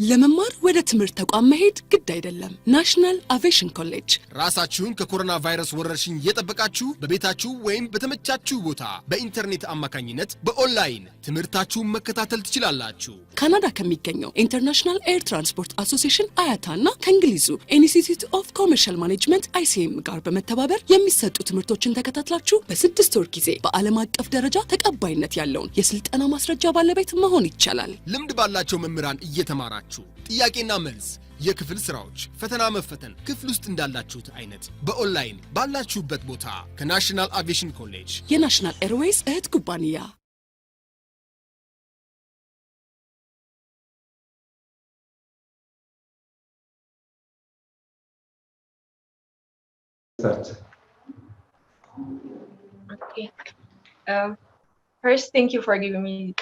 ለመማር ወደ ትምህርት ተቋም መሄድ ግድ አይደለም። ናሽናል አቪዬሽን ኮሌጅ ራሳችሁን ከኮሮና ቫይረስ ወረርሽኝ እየጠበቃችሁ በቤታችሁ ወይም በተመቻችሁ ቦታ በኢንተርኔት አማካኝነት በኦንላይን ትምህርታችሁን መከታተል ትችላላችሁ። ካናዳ ከሚገኘው ኢንተርናሽናል ኤር ትራንስፖርት አሶሲዬሽን አያታና ከእንግሊዙ ኢንስቲትዩት ኦፍ ኮመርሻል ማኔጅመንት ICM ጋር በመተባበር የሚሰጡ ትምህርቶችን ተከታትላችሁ በ6 ወር ጊዜ በዓለም አቀፍ ደረጃ ተቀባይነት ያለውን የስልጠና ማስረጃ ባለቤት መሆን ይቻላል። ልምድ ባላቸው መምህራን እየተማራችሁ ጥያቄና መልስ የክፍል ስራዎች ፈተና መፈተን ክፍል ውስጥ እንዳላችሁት አይነት በኦንላይን ባላችሁበት ቦታ ከናሽናል አቪዬሽን ኮሌጅ የናሽናል ኤርዌይስ እህት ኩባንያ Okay. First, thank you for giving me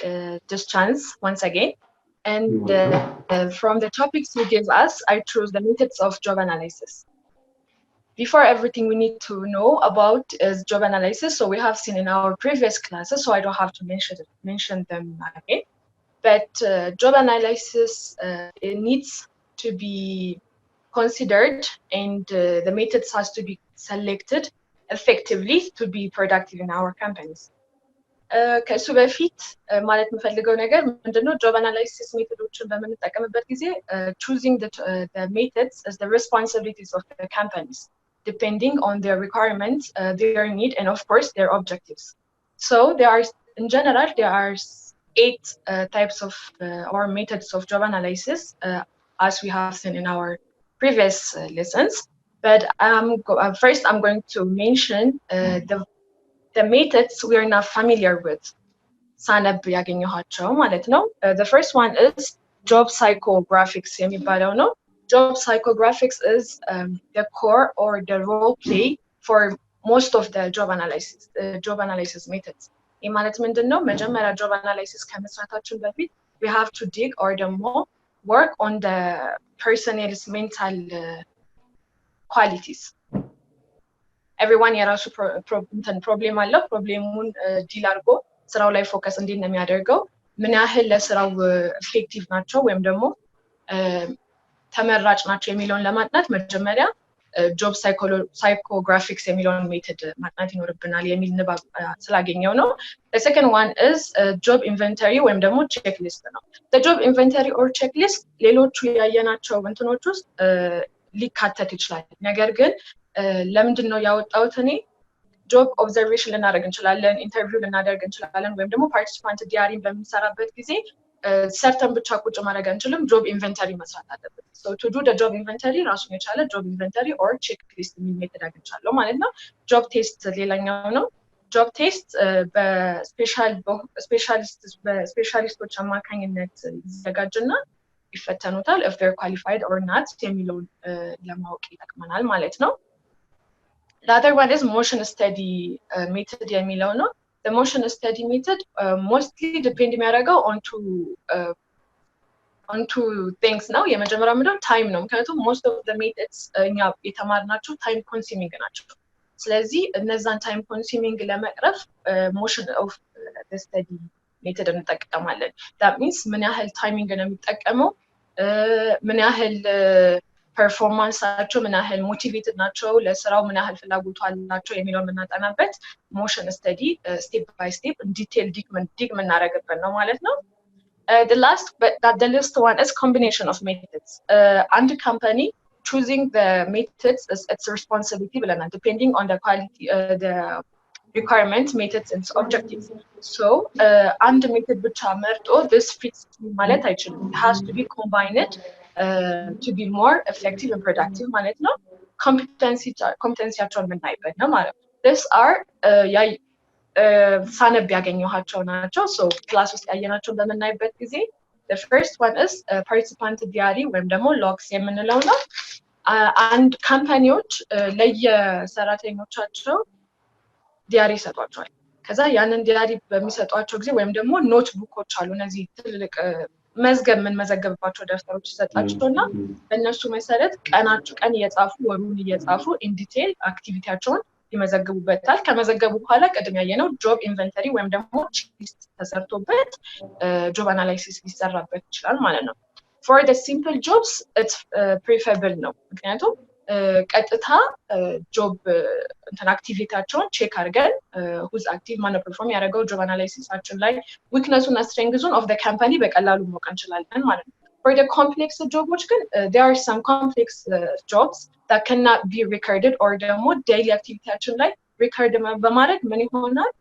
this chance once again. And from the topics you gave us, I chose the methods of job analysis. Before everything we need to know about is job analysis. So we have seen in our previous classes, so I don't have to mention them again. But job analysis it needs to be considered, and the methods has to be selected effectively to be productive in our companies. ከሱ በፊት ማለት የምፈልገው ነገር ምንድነው job analysis ሜቶዶችን በመንጠቀምበት ጊዜ choosing the methods as the responsibilities of the companies depending on their requirements, their need, and of course their objectives. So there are in general there are 8 types of or methods of job analysis as we have seen in our previous lessons, but first I'm going to mention the methods we are not familiar with. ሳነብ ያገኘኋቸው ማለት ነው። The first one is job psychographics የሚባለው ነው. Job psychographics is the core or the role play for most of the job analysis methods. ይህ ማለት ምንድነው? መጀመሪያ job analysis ከመስራታችን በፊት we have to dig or ደግሞ work on the personnel's mental qualities. Everyone የራሱ ፕሮብሌም አለው። ፕሮብሌሙን ዲል አድርጎ ስራው ላይ ፎከስ እንዴት ነው የሚያደርገው፣ ምን ያህል ለስራው ኢፌክቲቭ ናቸው ወይም ደግሞ ተመራጭ ናቸው የሚለውን ለማጥናት መጀመሪያ ጆብ ሳይኮግራፊክስ የሚለውን ሜተድ ማጥናት ይኖርብናል የሚል ንባብ ስላገኘው ነው። The second one is job inventory ወይም ደግሞ ቼክሊስት ነው። The job inventory or checklist ሌሎቹ ያየናቸው እንትኖች ውስጥ ሊካተት ይችላል። ነገር ግን ለምንድን ነው ያወጣሁት እኔ ጆብ ኦብዘርቬሽን ልናደርግ እንችላለን፣ ኢንተርቪው ልናደርግ እንችላለን፣ ወይም ደግሞ ፓርቲሲፓንት ዲያሪን በምንሰራበት ጊዜ ሰርተን ብቻ ቁጭ ማድረግ አንችልም፣ ጆብ ኢንቨንተሪ መስራት አለብን። So to do the job inventory ራሱን የቻለ ጆብ ኢንቨንተሪ or checklist የሚል ሜተድ አግኝቻለሁ ማለት ነው። ጆብ ቴስት ሌላኛው ነው። ጆብ ቴስት በስፔሻሊስቶች አማካኝነት ይዘጋጅና ይፈተኑታል if they're qualified or not የሚለውን ለማወቅ ይጠቅመናል ማለት ነው። The other one is motion study method የሚለው ነው. The motion study method mostly depend የሚያደርገው onto things ነው። የመጀመሪያው ምንድነው ታይም ነው። ምክንያቱም most of the methods እኛ የተማርናቸው ታይም ኮንሱሚንግ ናቸው። ስለዚህ እነዛን ታይም ኮንሱሚንግ ለመቅረፍ motion of the study method እንጠቀማለን. That means ምን ያህል ታይሚንግ ነው የሚጠቀመው፣ ምን ያህል ፐርፎርማንሳቸው ምን ያህል ሞቲቬትድ ናቸው፣ ለስራው ምን ያህል ፍላጎት አላቸው የሚለውን የምናጠናበት ሞሽን ስተዲ ስቴፕ ባይ ስቴፕ ዲቴል ዲግ የምናደርግበት ነው ማለት ነው። The last one is combination of methods. And company choosing the methods is its responsibility ብለናል depending on the quality the requirements, methods and objectives. So አንድ ሜተድ ብቻ መርጦ this fits ማለት አይችልም. It has to be combined to be more effective and productive ማለት ነው። ኮምፒተንሲያቸውን የምናይበት ነው ማለት ነው። These are ሳነብ ያገኘኋቸው ናቸው። So ክላስ ውስጥ ያየናቸውን በምናይበት ጊዜ the first one is participant diary ወይም ደግሞ logs የምንለው ነው። አንድ ካምፓኒዎች ለየሰራተኞቻቸው ዲያሪ ይሰጧቸዋል። ከዛ ያንን ዲያሪ በሚሰጧቸው ጊዜ ወይም ደግሞ ኖት ቡኮች አሉ፣ እነዚህ ትልልቅ መዝገብ ምን መዘገብባቸው ደፍተሮች ይሰጣቸውና በእነሱ መሰረት ቀን እየጻፉ ወሩን እየጻፉ ኢን ዲቴል አክቲቪቲያቸውን ይመዘግቡበታል። ከመዘገቡ በኋላ ቀድም ያየነው ጆብ ኢንቨንተሪ ወይም ደግሞ ቼክሊስት ተሰርቶበት ጆብ አናላይሲስ ሊሰራበት ይችላል ማለት ነው። for the simple jobs it's preferable ነው ምክንያቱም ቀጥታ ጆብ እንትን አክቲቪቲያቸውን ቼክ አድርገን who's active ማነው ፐርፎርም ያደረገው ጆብ አናላይሲሳችን ላይ ዊክነሱና ስትሬንግዙን of the company በቀላሉ ማወቅ እንችላለን ማለት ነው for the complex jobs ግን there are some complex jobs that cannot be recorded or ደግሞ daily activityያችን ላይ record በማድረግ ምን ይሆናል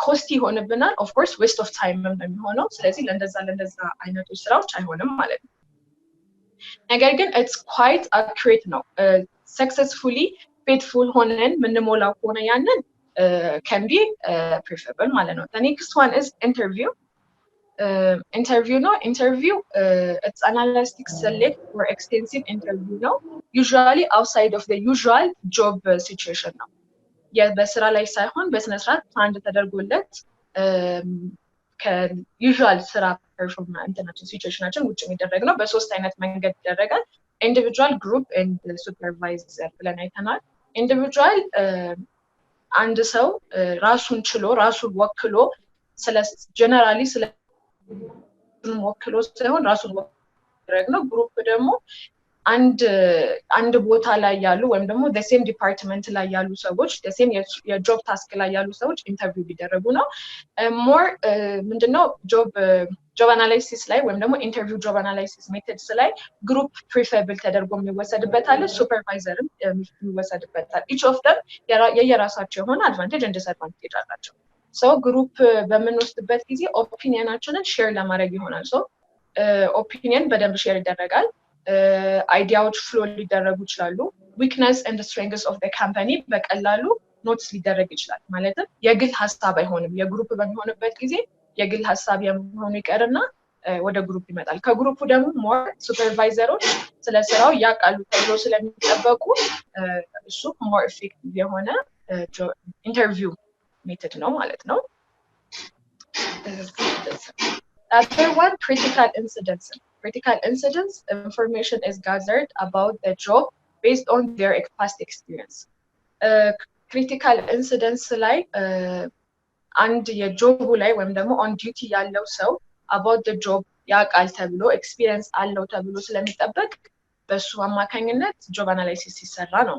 ኮስት ይሆንብናል of course waste of time ነው የሚሆነው ስለዚህ ለእንደዛ አይነቶች ስራዎች አይሆንም ማለት ነው ነገር ግን it's quite accurate ነው successfully faithful ሆነን ምንሞላው ሆነ ያንን can be preferable ማለት ነው the next one is interview it's analytic select or extensive interview ነው usually outside of the usual job situation ነው በስራ ላይ ሳይሆን በስነ ስርዓት ፕላን ተደርጎለት ከዩዥዋል ስራ ፐርፎርማንስ እንትናችን ሲቹዌሽናችን ውጭ የሚደረግ ነው በሶስት አይነት መንገድ ይደረጋል ኢንዲቪጁዋል ግሩፕ ኤንድ ሱፐርቫይዘር ብለን አይተናል ኢንዲቪጁዋል አንድ ሰው ራሱን ችሎ ራሱን ወክሎ ስለ ጀነራሊ ስለ ወክሎ ሳይሆን ራሱን ወክሎ ነው ግሩፕ ደግሞ አንድ ቦታ ላይ ያሉ ወይም ደግሞ the same department ላይ ያሉ ሰዎች the same የጆብ ታስክ ላይ ያሉ ሰዎች ኢንተርቪው ቢደረጉ ነው more ምንድነው ጆብ አናላይሲስ ላይ ወይም ደግሞ ኢንተርቪው ጆብ አናላይሲስ ሜተድስ ላይ ግሩፕ preferable ተደርጎ የሚወሰድበታል ሱፐርቫይዘርም የሚወሰድበታል each of them የየራሳቸው የሆነ advantage and disadvantage አላቸው so ግሩፕ በምንወስድበት ጊዜ ኦፒኒየናችንን ሼር ለማድረግ ይሆናል so ኦፒኒየን በደንብ ሼር ይደረጋል አይዲያዎች ፍሎ ሊደረጉ ይችላሉ weakness and the strengths of the company በቀላሉ ኖትስ ሊደረግ ይችላል ማለት የግል ሐሳብ አይሆንም የግሩፕ በሚሆንበት ጊዜ የግል ሐሳብ የሚሆኑ ይቀርና ወደ ግሩፕ ይመጣል ከግሩፑ ደግሞ more ሱፐርቫይዘሮች ስለ ስራው ያቃሉ ተብሎ ስለሚጠበቁ እሱ more effective የሆነ ኢንተርቪው ሜተድ ነው ማለት ነው Other one critical incidents information is gathered about the job based on their past experience critical incidents like and የጆቡ ላይ ወይም ደግሞ on duty ያለው ሰው about the job ያቃል ተብሎ experience አለው ተብሎ ስለሚጠበቅ በሱ አማካኝነት job analysis ይሰራ ነው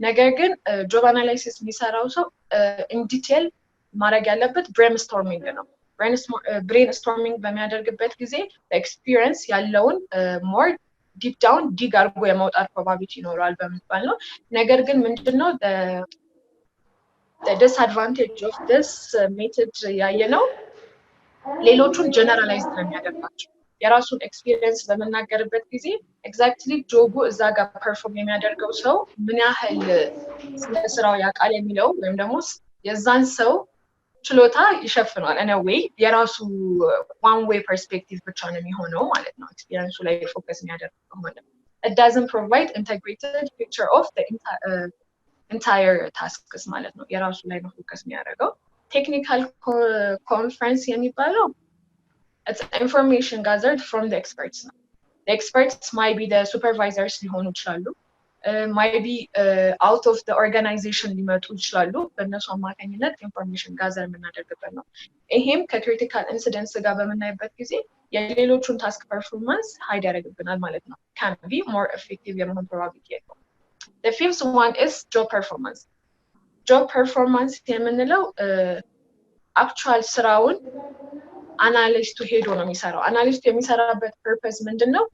ነገር ግን job analysis የሚሰራው ሰው in detail ማድረግ ያለበት brainstorming ነው brainstorming በሚያደርግበት ጊዜ experience ያለውን more deep down dig አድርጎ የማውጣት probability ይኖራል በሚባል ነው ነገር ግን ምንድነው the disadvantage of this method ያየነው ሌሎቹን generalized ነው የሚያደርጋቸው የራሱን experience በመናገርበት ጊዜ exactly ጆቡ እዛ ጋር perform የሚያደርገው ሰው ምን ያህል ስራው ያቃል የሚለው ወይም ደግሞ የዛን ሰው ችሎታ ይሸፍናል in a way የራሱ one way perspective ብቻ ነው የሚሆነው ማለት ነው ኤክስፒሪየንሱ ላይ ፎከስ የሚያደርገው ከሆነ it doesn't provide integrated picture of the entire tasks ማለት ነው የራሱ ላይ ነው ፎከስ የሚያደርገው technical conference የሚባለው it's information gathered from the experts the experts might be the supervisors ሊሆኑ ይችላሉ might be out of the organization ሊመጡ ይችላሉ በእነሱ አማካኝነት ኢንፎርሜሽን ጋዘር የምናደርግበት ነው ይሄም ከክሪቲካል ኢንሲደንትስ ጋር በመናይበት ጊዜ የሌሎቹን ታስክ ፐርፎርማንስ ሃይድ ያደርግብናል ማለት ነው can be more effective የመሆን probability ያለው the fifth one is job performance የምንለው actual ስራውን አናሊስቱ ሄዶ ነው የሚሰራው አናሊስቱ የሚሰራበት ፐርፐዝ ምንድነው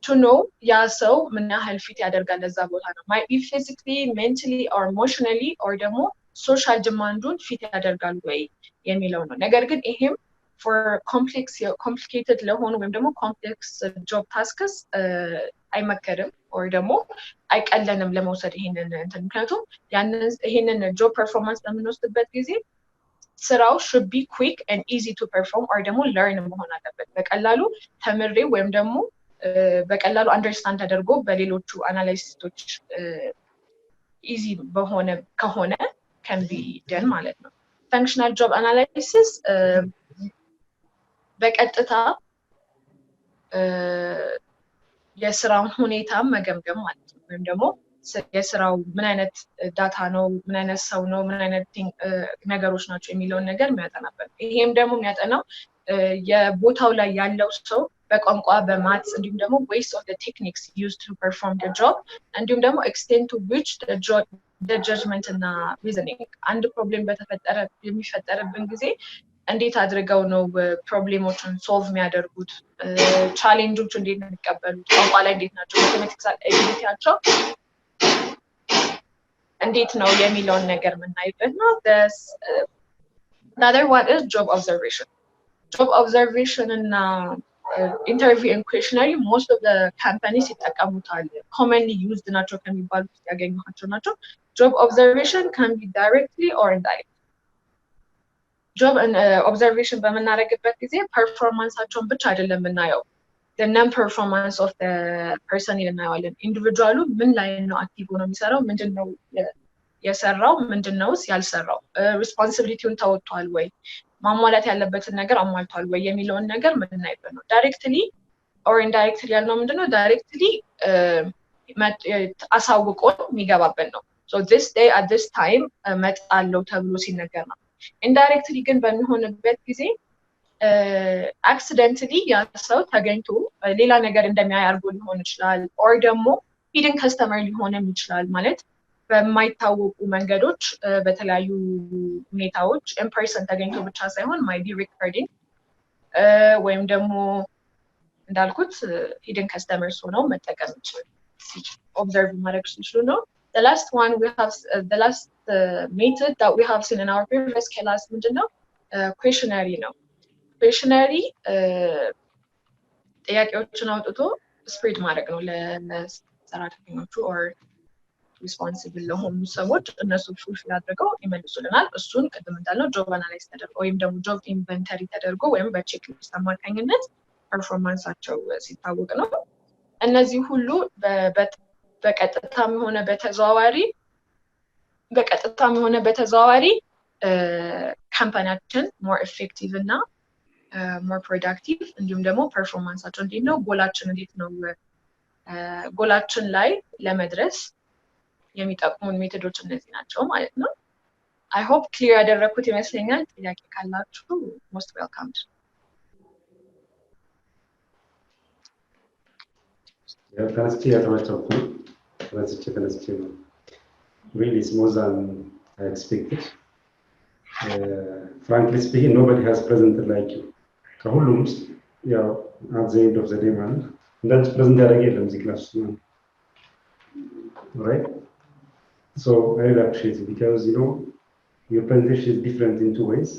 to know ያ ሰው ምን ያህል ፊት ያደርጋል ለዛ ቦታ ነው might be physically mentally or emotionally or ደግሞ social demandውን ፊት ያደርጋል ወይ የሚለው ነው ነገር ግን ይሄም for complicated ለሆኑ ወይም ደግሞ complex job tasks አይመከርም or ደግሞ አይቀለንም ለመውሰድ ይሄንን ምክንያቱም ይሄንን job performance በምንወስድበት ጊዜ ስራው should be quick and easy to perform or ደግሞ learn መሆን አለበት በቀላሉ ተምሬ ወይም ደግሞ በቀላሉ አንደርስታንድ ተደርጎ በሌሎቹ አናላይሲስቶች ኢዚ ከሆነ can be done ማለት ነው functional job analysis በቀጥታ የስራውን ሁኔታ መገምገም ማለት ነው ወይም ደግሞ የስራው ምን አይነት ዳታ ነው ምን አይነት ሰው ነው ምን አይነት ነገሮች ናቸው የሚለውን ነገር የሚያጠናበት ይሄም ደግሞ የሚያጠናው የቦታው ላይ ያለው ሰው በቋንቋ በማትስ እንዲሁም ደግሞ waste of the techniques used to perform the job እንዲሁም ደግሞ extent to which the judgment እና reasoning አንድ ፕሮብሌም የሚፈጠርብን ጊዜ እንዴት አድርገው ነው ፕሮብሌሞችን ሶልቭ የሚያደርጉት ቻሌንጆች እንዴት ነው የሚቀበሉት ቋንቋ ላይ እንዴት ናቸው ማቴማቲክሳል ኤቢሊቲያቸው እንዴት ነው የሚለውን ነገር የምናይበት ነው another one is job observation እና interview and questionnaire most of the companies ይጠቀሙታል commonly used ናቸው ከሚባሉት ያገኘኋቸው ናቸው job observation can be directly or indirectly job and observation በመናረግበት ጊዜ ፐርፎርማንሳቸውን ብቻ አይደለም የምናየው the non performance of the person እናየዋለን ኢንዲቪጁዋሉ ምን ላይ ነው አክቲቭ ሆኖ የሚሰራው ምንድነው የሰራው ምንድነውስ ያልሰራው ሪስፖንሲቢሊቲውን ተወጥቷል ወይ ማሟላት ያለበትን ነገር አሟልቷል ወይ የሚለውን ነገር ምንናይበት ነው ዳይሬክትሊ or indirectly ያልነው ምንድነው ዳይሬክትሊ አሳውቆን የሚገባበት ነው so this day at this time መጣለው ተብሎ ሲነገር ነው indirectly ግን በሚሆንበት ጊዜ accidentally ያ ሰው ተገኝቶ ሌላ ነገር እንደሚያይ አድርጎ ሊሆን ይችላል or ደግሞ hidden customer ሊሆንም ይችላል ማለት በማይታወቁ መንገዶች በተለያዩ ሁኔታዎች in person ተገኝቶ ብቻ ሳይሆን might be recording ወይም ደግሞ እንዳልኩት hidden customers ሆነው መጠቀም ይችላል observe ማድረግ ይችላል ነው the last one we have the last method that we have seen in our previous class ምንድነው questionnaire ነው questionnaire ጥያቄዎችን አውጥቶ ስፕሬድ ማድረግ ነው ለሰራተኞቹ or responsible ለሆኑ ሰዎች እነሱ ፉልፊል አድርገው ይመልሱልናል እሱን ቅድም እንዳልነው ጆብ አናላይዝ ተደርጎ ወይም ደግሞ ጆብ ኢንቨንተሪ ተደርጎ ወይም በቼክ ሊስት አማካኝነት ፐርፎርማንሳቸው ሲታወቅ ነው እነዚህ ሁሉ በቀጥታም ሆነ በተዘዋዋሪ ካምፓኒያችን more effective እና more productive እንዲሁም ደግሞ ፐርፎርማንሳቸው እንዴት ነው ጎላችን ላይ ለመድረስ የሚጠቅሙን ሜቶዶች እነዚህ ናቸው ማለት ነው I hope clear ያደረኩት ይመስለኛል ጥያቄ ካላችሁ most welcomed really it's more than I expected frankly speaking nobody has presented like you ከሁሉም ያው at the end of the day ማለት እንደዚህ ፕሬዘንት ያደረገ የለም እዚህ ክላስ right so I really appreciate it because you know your presentation is different in two ways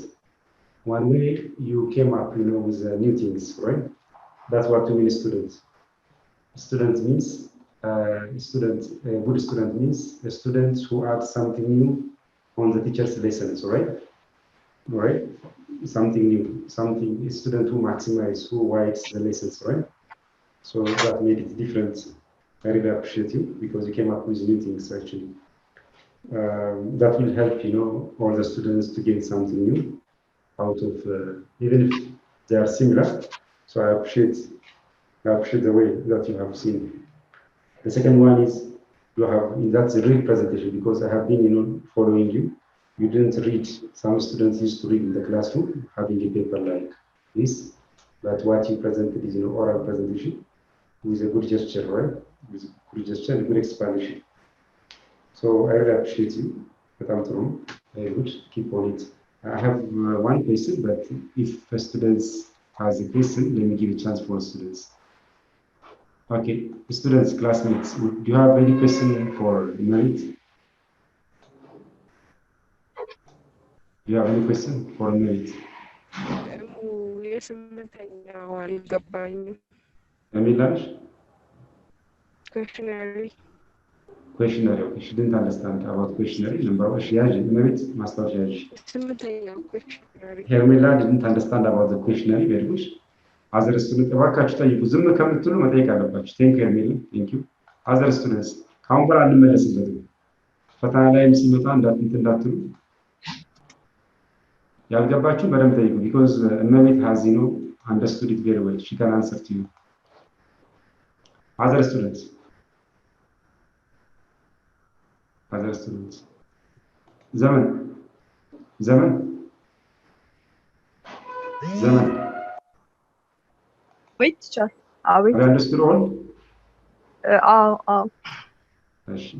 one way you came up with new things right that's what you mean student means a good student means a student who adds something new on the teacher's lessons right something new a student who maximizes who widens the lessons right so that made it different I really appreciate you because you came up with new things actually that will help all the students to gain something new out of even if they are similar so I appreciate the way that you have seen the second one is that's a real presentation because I have been following you didn't read some students used to read in the classroom having a paper like this but what you presented is oral presentation with a good gesture right with good gesture and good explanation so I really appreciate you very good keep on it I have one question but if a student has a question let me give a chance for students okay students classmates do you have any question for Merit do you have any question for Merit yes algabani Emilash questionnaire okay she didn't understand about questionnaire number one she has Merit master judge questionnaire Hermila didn't understand about the questionnaire very good other students እባካችሁ ጠይቁ ዝም ከምትሉ መጠየቅ አለባችሁ thank you Hermila thank you other students ካሁን በኋላ እንመለስበትም ፈተና ላይም ሲመጣ እንዳትሉ ያልገባችሁ በደንብ ጠይቁ because Merit has understood it very well she can answer to you other students zaman Wait, teacher. Have you understood all?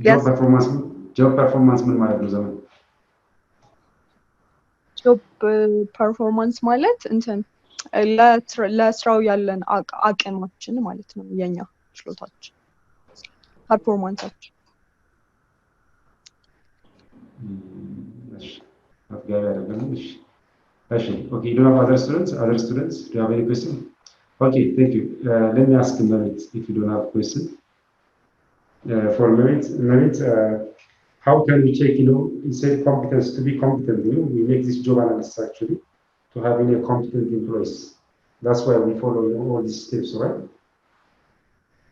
Yes. job performance ምን ማለት ነው ዘመን? job performance ማለት እንትን ለስራው ያለን አቅማችን ማለት ነው የኛ ችሎታችን ፐርፎርማንሳችን አትጋቢ አይደለም እሺ okay do you have other students do you have any question okay thank you let me ask Merit if you don't have question for Merit how can we check instead competence to be competent we make this job analysis actually to having a competent employees. That's why we follow all these steps, right?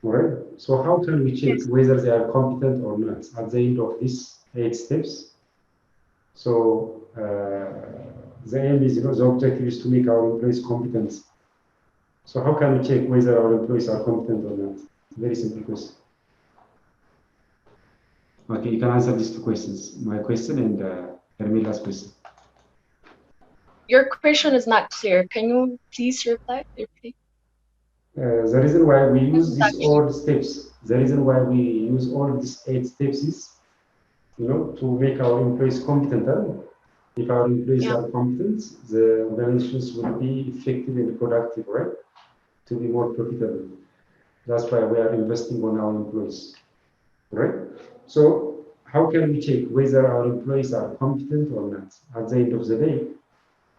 All right. So how can we check whether they are competent or not at the end of these 8 steps? So the aim is, the objective is to make our employees competent. So how can we check whether our employees are competent or not? Very simple question. Okay, you can answer these 2 questions. My question and Hermila's question. Your question is not clear. Can you please repeat? The reason why we use these all steps, the reason why we use all these 8 steps is, to make our employees competent. If our employees are competent, the organizations will be effective and productive, right? To be more profitable. That's why we are investing on our employees, right? So how can we check whether our employees are competent or not? At the end of the day,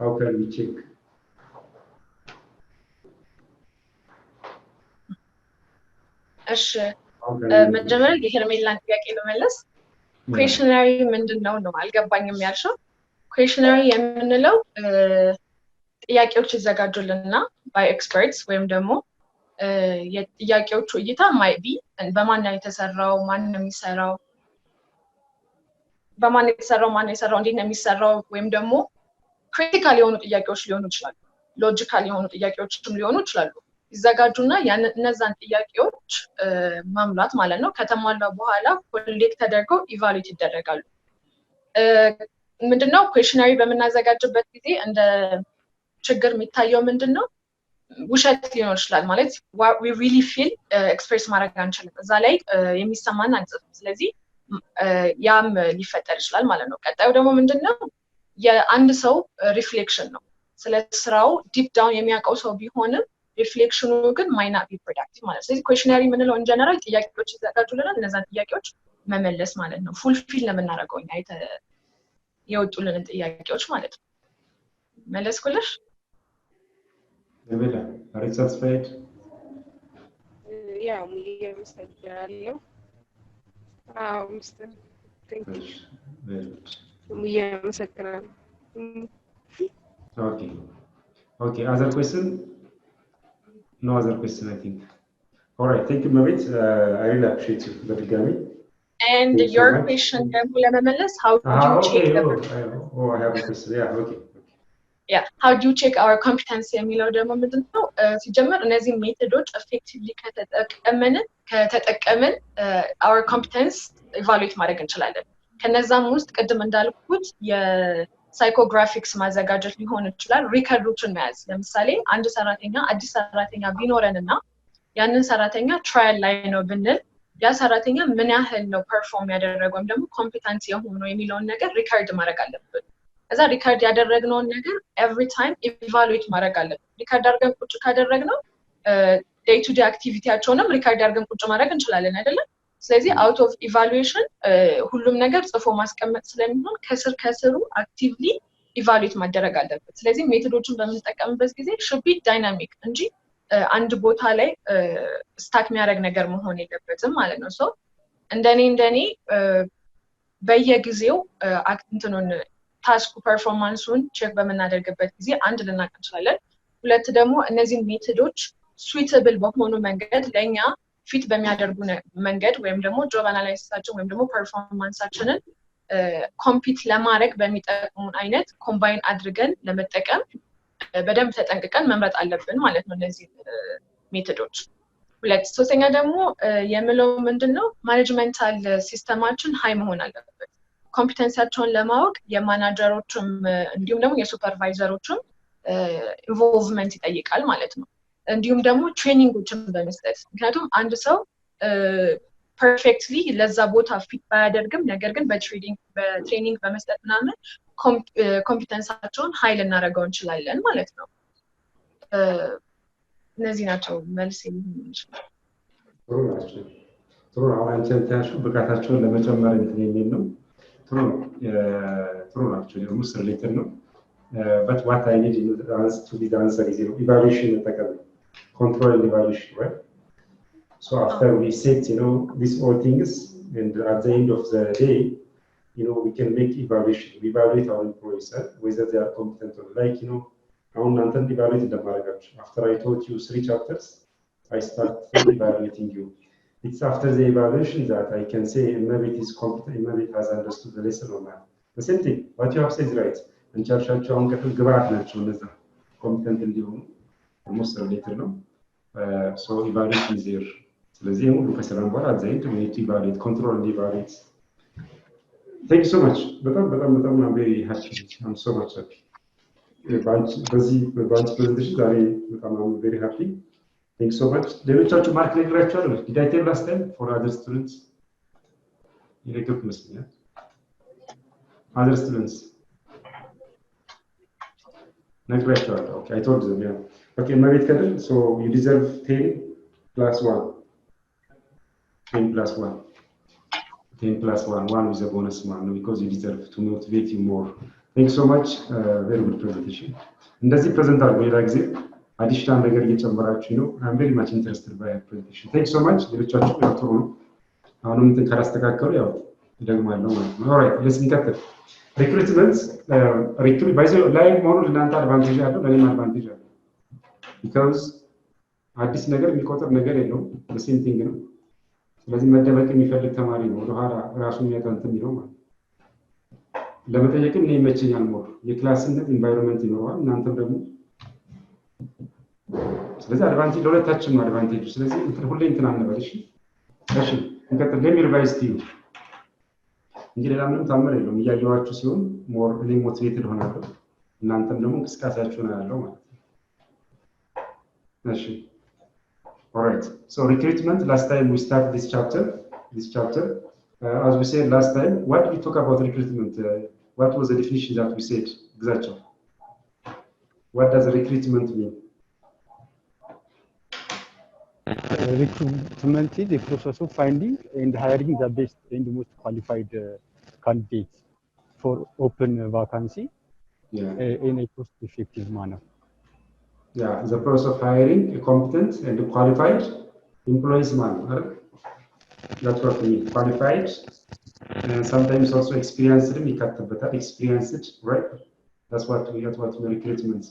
how can we check? እሺ መጀመሪያ የሄርሜላን ጥያቄ ልመለስ ኩዌሽነሪ ምንድነው ነው አልገባኝም ያልሽው ኩዌሽነሪ የምንለው ጥያቄዎች ይዘጋጁልና ባይ ኤክስፐርትስ ወይም ደግሞ የጥያቄዎቹ እይታ ማይቢ በማን ነው የተሰራው ማን ነው የሚሰራው በማን የሰራው እንዴት ነው የሚሰራው ወይም ደግሞ ክሪቲካል የሆኑ ጥያቄዎች ሊሆኑ ይችላሉ ሎጂካል የሆኑ ጥያቄዎችም ሊሆኑ ይችላሉ ይዘጋጁና እነዛን ጥያቄዎች ማምላት ማለት ነው ከተሟላ በኋላ ኮሌክት ተደርገው ኢቫሉዌት ይደረጋሉ ምንድነው ኩዌሽነሪ በመናዘጋጅበት ጊዜ እንደ ችግር የሚታየው ምንድነው ውሸት ሊሆን ይችላል ማለት we really feel ኤክስፕሬስ ማድረግ አንችልም እዛ ላይ የሚሰማን አንጽፍም ስለዚህ ያም ሊፈጠር ይችላል ማለት ነው ቀጣዩ ደግሞ ምንድነው የአንድ ሰው ሪፍሌክሽን ነው ስለ ስራው ዲፕ ዳውን የሚያውቀው ሰው ቢሆንም ሪፍሌክሽኑ ግን might not be productive ማለት ስለዚህ ኩዌሽነሪ ምንለው in general ጥያቄዎች ይዘጋጁልናል እነዛን ጥያቄዎች መመለስ ማለት ነው ፉልፊል ለምናደርገው እኛ የወጡልን ጥያቄዎች ማለት ነው መለስኩልሽ Hermila, are you satisfied? Yeah, ሙዬ መሰግናለሁ Mr. Thank you. Very good. ሙዬ መሰግናለሁ Okay, other question? No other question, I think. All right, thank you, Merit. I really appreciate you, Badigami. And your question, how do you check I have a question. Yeah, okay. Yeah, how do you check our competency የሚለው ደግሞ ምንድነው ሲጀመር እነዚህ ሜቶዶች effectively ከተጠቀምን our competence evaluate ማድረግ እንችላለን ከነዛም ውስጥ ቅድም እንዳልኩት የሳይኮግራፊክስ ማዘጋጀት ሊሆን ይችላል ሪከርዶችን መያዝ ለምሳሌ አንድ ሰራተኛ አዲስ ሰራተኛ ቢኖረንና ያንን ሰራተኛ ትራያል ላይ ነው ብንል ያ ሰራተኛ ምን ያህል ነው ፐርፎርም ያደረገው ወይም ደግሞ ኮምፒተንሲ የሆነው የሚለውን ነገር ሪከርድ ማድረግ አለብን እዛ ሪከርድ ያደረግነውን ነገር ኤቭሪ ታይም ኢቫሉዌት ማድረግ አለብን ሪከርድ አድርገን ቁጭ ካደረግነው ዴይ ቱ ዴይ አክቲቪቲያቸውንም ሪከርድ አድርገን ቁጭ ማድረግ እንችላለን አይደለ ስለዚህ አውት ኦፍ ኢቫሉዌሽን ሁሉም ነገር ጽፎ ማስቀመጥ ስለሚሆን ከስሩ አክቲቭሊ ኢቫሉዌት ማድረግ አለበት ስለዚህ ሜቶዶችን በመጠቀምበት ጊዜ should be dynamic እንጂ አንድ ቦታ ላይ ስታክ የሚያደርግ ነገር መሆን የለበትም ማለት ነው ሶ እንደኔ በየጊዜው እንትኑን ታስኩ ፐርፎርማንሱን ቼክ በመናደርግበት ጊዜ አንድ ልናቅ እንችላለን ሁለት ደግሞ እነዚህ ሜቶዶች suitable በሆኑ መንገድ ለኛ ፊት በሚያደርጉ መንገድ ወይም ደግሞ ጆብ አናላይሲሳችን ወይም ደግሞ ፐርፎርማንሳችንን ኮምፒት ለማድረግ በሚጠቅሙን አይነት ኮምባይን አድርገን ለመጠቀም በደንብ ተጠንቅቀን መምረጥ አለብን ማለት ነው እነዚህ ሜቶዶች ሁለት ሶስተኛ ደግሞ የምለው ምንድነው ማኔጅመንታል ሲስተማችን ሃይ መሆን አለበት ኮምፒተንሲያቸውን ለማወቅ የማናጀሮችም እንዲሁም ደግሞ የሱፐርቫይዘሮችም ኢንቮልቭመንት ይጠይቃል ማለት ነው እንዲሁም ደግሞ ትሬኒንጎችን በመስጠት ምክንያቱም አንድ ሰው ፐርፌክትሊ ለዛ ቦታ ፊት ባያደርግም ነገር ግን በትሬኒንግ በመስጠት ምናምን ኮምፒተንሳቸውን ኃይል እናደርገው እንችላለን ማለት ነው። እነዚህ ናቸው መልስ የሚሆኑ ይችላል። ጥሩ ናቸው። ጥሩ ነው። አሁን አንቺ ያልሽው ብቃታቸውን ለመጨመር እንትን የሚል ነው። ጥሩ ነው። ጥሩ ናቸው። ደግሞ ሪሌትድ ነው። but what I need to be the answer is evaluation መጠቀም control and evaluation, right? So after we set, these all things, and at the end of the day, we can make evaluation. We evaluate our employees, whether they are competent or like, now Nantan evaluated the Maragash. After I taught you 3 chapters, I start evaluating you. It's after the evaluation that I can say maybe it is competent, maybe it has understood the lesson or not. The same thing, what you have said is right. And Charchacho on Katul Gavat Nacho, competent in the almost related, no? So evaluation is here. ስለዚህ ሁሉ ከሰላም በኋላ ዘይት ወይ evaluate control and evaluate. Thank you so much. በጣም I'm very happy. I'm so much happy. በዚህ presentation ዛሬ በጣም I'm very happy. Thank you so much. ሌሎቻችሁ ማርክ ነግራችኋል? Did I tell last time for other students? ይረከብ መስኛል. Other students. ነግራችኋል? Okay, I told them, yeah. Okay, መቤት ከደል so you deserve 10 plus 1. 10 plus 1. 10 plus 1. 1 is a bonus one because you deserve to motivate you more. Thank you so much. Very good presentation. እንደዚህ ፕሬዘንት አድርጎ ሌላ ጊዜ አዲሽናል ነገር እየጨመራችሁ ነው። I'm very much interested by your presentation. Thank you so much. ሌሎቻችሁ ጥሩ ነው። አሁንም እንትን ካላስተካከሉ ያው ደግማለሁ ማለት ነው። ኦልራይት let's እንቀጥል። ሪክሩትመንት ባይ ዘ ላይ መሆኑ ለእናንተ አድቫንቴጅ አለው፣ ለእኔም አድቫንቴጅ አለው። because አዲስ ነገር የሚቆጥር ነገር የለውም። the same thing ነው። ስለዚህ መደበቅ የሚፈልግ ተማሪ ነው ወደኋላ ራሱን የሚያጠንት ነው ማለት ለመጠየቅም ነው ይመቸኛል። ሞር የክላስነት ኢንቫይሮንመንት ይኖረዋል እናንተም ደግሞ ስለዚህ አድቫንቴጅ ለሁለታችን ነው አድቫንቴጁ። ስለዚህ ሁሌ እንትን አንበል። እሺ እንቀጥል። ለሚ ሪቫይዝ ቲዩ እንግዲህ ሌላ ምንም ታምር የለውም። እያየኋችሁ ሲሆን ሞር እኔ ሞቲቬትድ ሆናለሁ፣ እናንተም ደግሞ እንቅስቃሴያችሁን አያለው ማለት ነው። እሺ Alright, so recruitment, last time we started this chapter. As we said last time, what did we talk about recruitment? What was the definition that we said? Exactly. What does recruitment mean? Recruitment is the process of finding and hiring the best and most qualified candidates for open vacancy in a cost-effective manner. Yeah, the process of hiring a competent and qualified employees That's what we mean, qualified and sometimes also experienced, right? That's what we recruitment.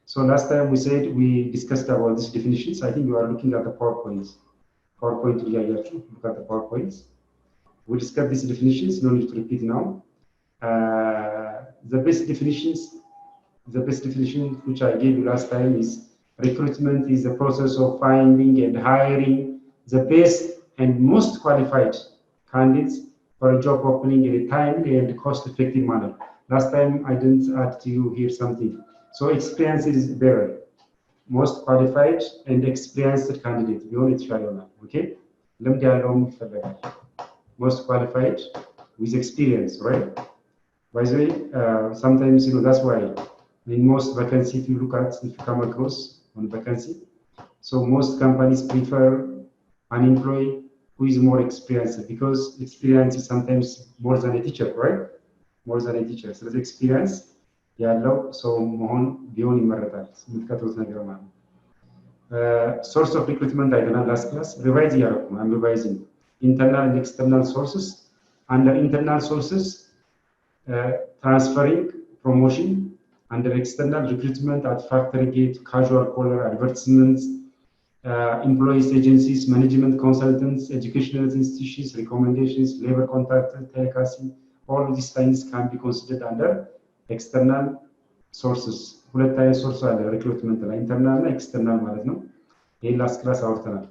So last time we said we discussed about these definitions. I think you are looking at the PowerPoint. Look at the PowerPoints. We discussed these definitions, no need to repeat now. The best definition which I gave you last time is recruitment is the process of finding and hiring the best and most qualified candidates for a job opening in a timely and cost-effective manner. Last time I didn't add to you here something. So experience is better. Most qualified and experienced candidate. We only try on that, okay? Most qualified with experience, right? By the way, sometimes, that's why in most vacancy, if you come across on vacancy, so most companies prefer an employee who is more experienced because experience is sometimes more than a teacher, right? More than a teacher. So the experience, so mohon beyond imaratal. Source of recruitment, I don't know last class. Revise here. I'm revising internal and external sources. Under internal sources, transferring, promotion. Under external recruitment at factory gate, casual collar, advertisements, employees agencies, management consultants, educational institutions, recommendations, labor contact, telecasting, all of these things can be considered under external sources. ሁለት አይነት ሶርስ አለ ሪክሩትመንት ላይ ኢንተርናል እና ኤክስተርናል ማለት ነው። ይሄን ላስት ክላስ አውርተናል።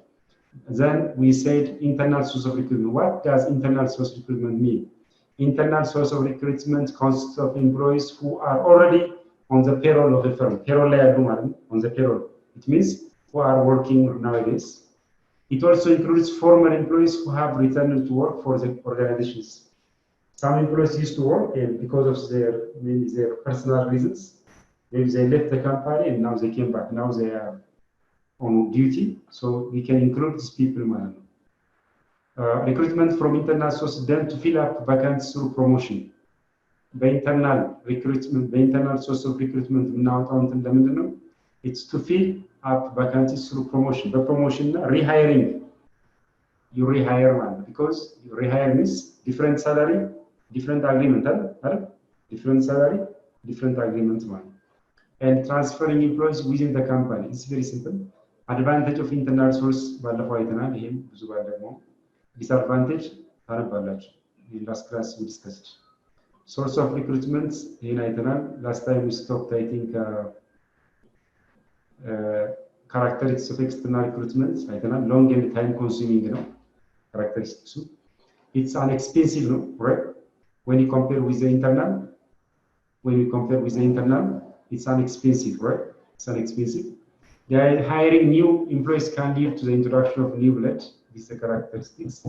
Then we said internal source of recruitment. What does internal source recruitment mean? Internal source of recruitment consists of employees who are already on the payroll of the firm. Payroll ላይ ያሉ ማለት ነው on the payroll. It means who are working nowadays. It also includes former employees who have returned to work for the organizations. Some employees used to work and because of maybe their personal reasons, maybe they left the company and now they came back. Now they are on duty, so we can include these people. Recruitment from internal sources done to fill up vacancies through promotion. The internal recruitment, the internal source of recruitment now it's to fill up vacancies through promotion. The promotion, rehiring. You rehire one because you rehire means different salary, different agreement, different salary, different agreement one. And transferring employees within the company. It's very simple. Advantage of internal source, disadvantage, in last class we discussed. Source of recruitment, last time we stopped, I think, characteristics of external recruitment, long and time consuming, characteristics. It's unexpensive, right? When you compare with the internal, it's unexpensive, right? It's unexpensive. Hiring new employees can lead to the introduction of new blood. These are the characteristics.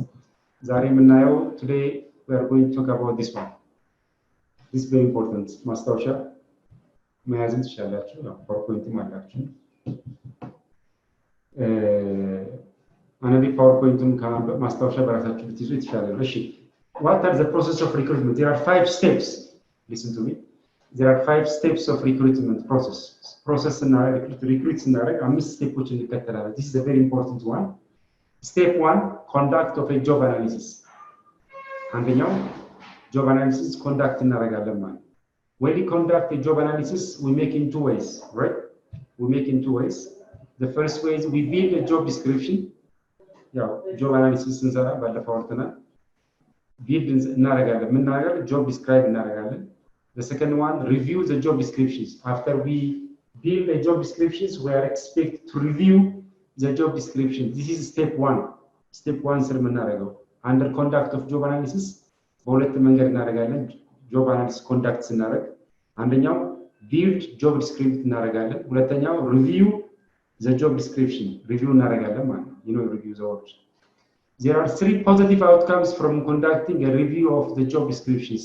Today we are going to talk about this one. This is very important. Mastausha, መያዝም ትችላላችሁ። ፓወርፖይንትም አላችሁ። አንዴ ፓወርፖይንቱን ከማንበብ ማስታወሻ በራሳችሁ ብትይዙ የተሻለ ነው። እሺ what are the process of recruitment? There are 5 steps. Listen to me. There are 5 steps of recruitment process. Process and recruit scenario 5 steps እንከተላለን. This is a very important one. Step 1, conduct of a job analysis. አንደኛው job analysis conduct እናደርጋለን ማለት When we conduct a job analysis, we make in 2 ways, right? We make in 2 ways. The first way is we build a job description. Yeah, job analysis እንሰራ ባለፈው አውርተናል። build እናደርጋለን ምን እናደርጋለን job describe እናደርጋለን። The second one, review the job descriptions. After we build a job descriptions, we are expected to review the job description. This is step 1. Step 1 ስር የምናደርገው under conduct of job analysis በሁለት መንገድ እናደርጋለን። job analysis conduct ስናደርግ አንደኛው build job description እናደርጋለን። ሁለተኛው review the job description review እናደርጋለን ማለት ነው። review the word. There are 3 positive outcomes from conducting a review of the job descriptions.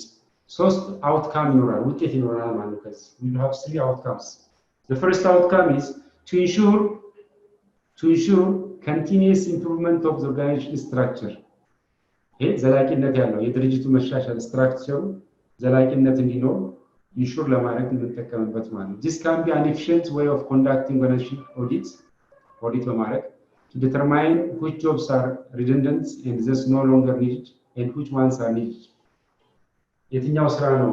3 outcome ይኖራል ውጤት ይኖራል ማለት ነው። We will have 3 outcomes. The first outcome is to ensure continuous improvement of the organization structure. ዘላቂነት ያለው የድርጅቱ መሻሻል ስትራክቸሩ ዘላቂነት እንዲኖር ኢንሹር ለማድረግ የምንጠቀምበት ማለት ነው። This can be an efficient way of conducting organization audit በማድረግ to determine which jobs are redundant and thus no longer needed and which ones are needed. የትኛው ስራ ነው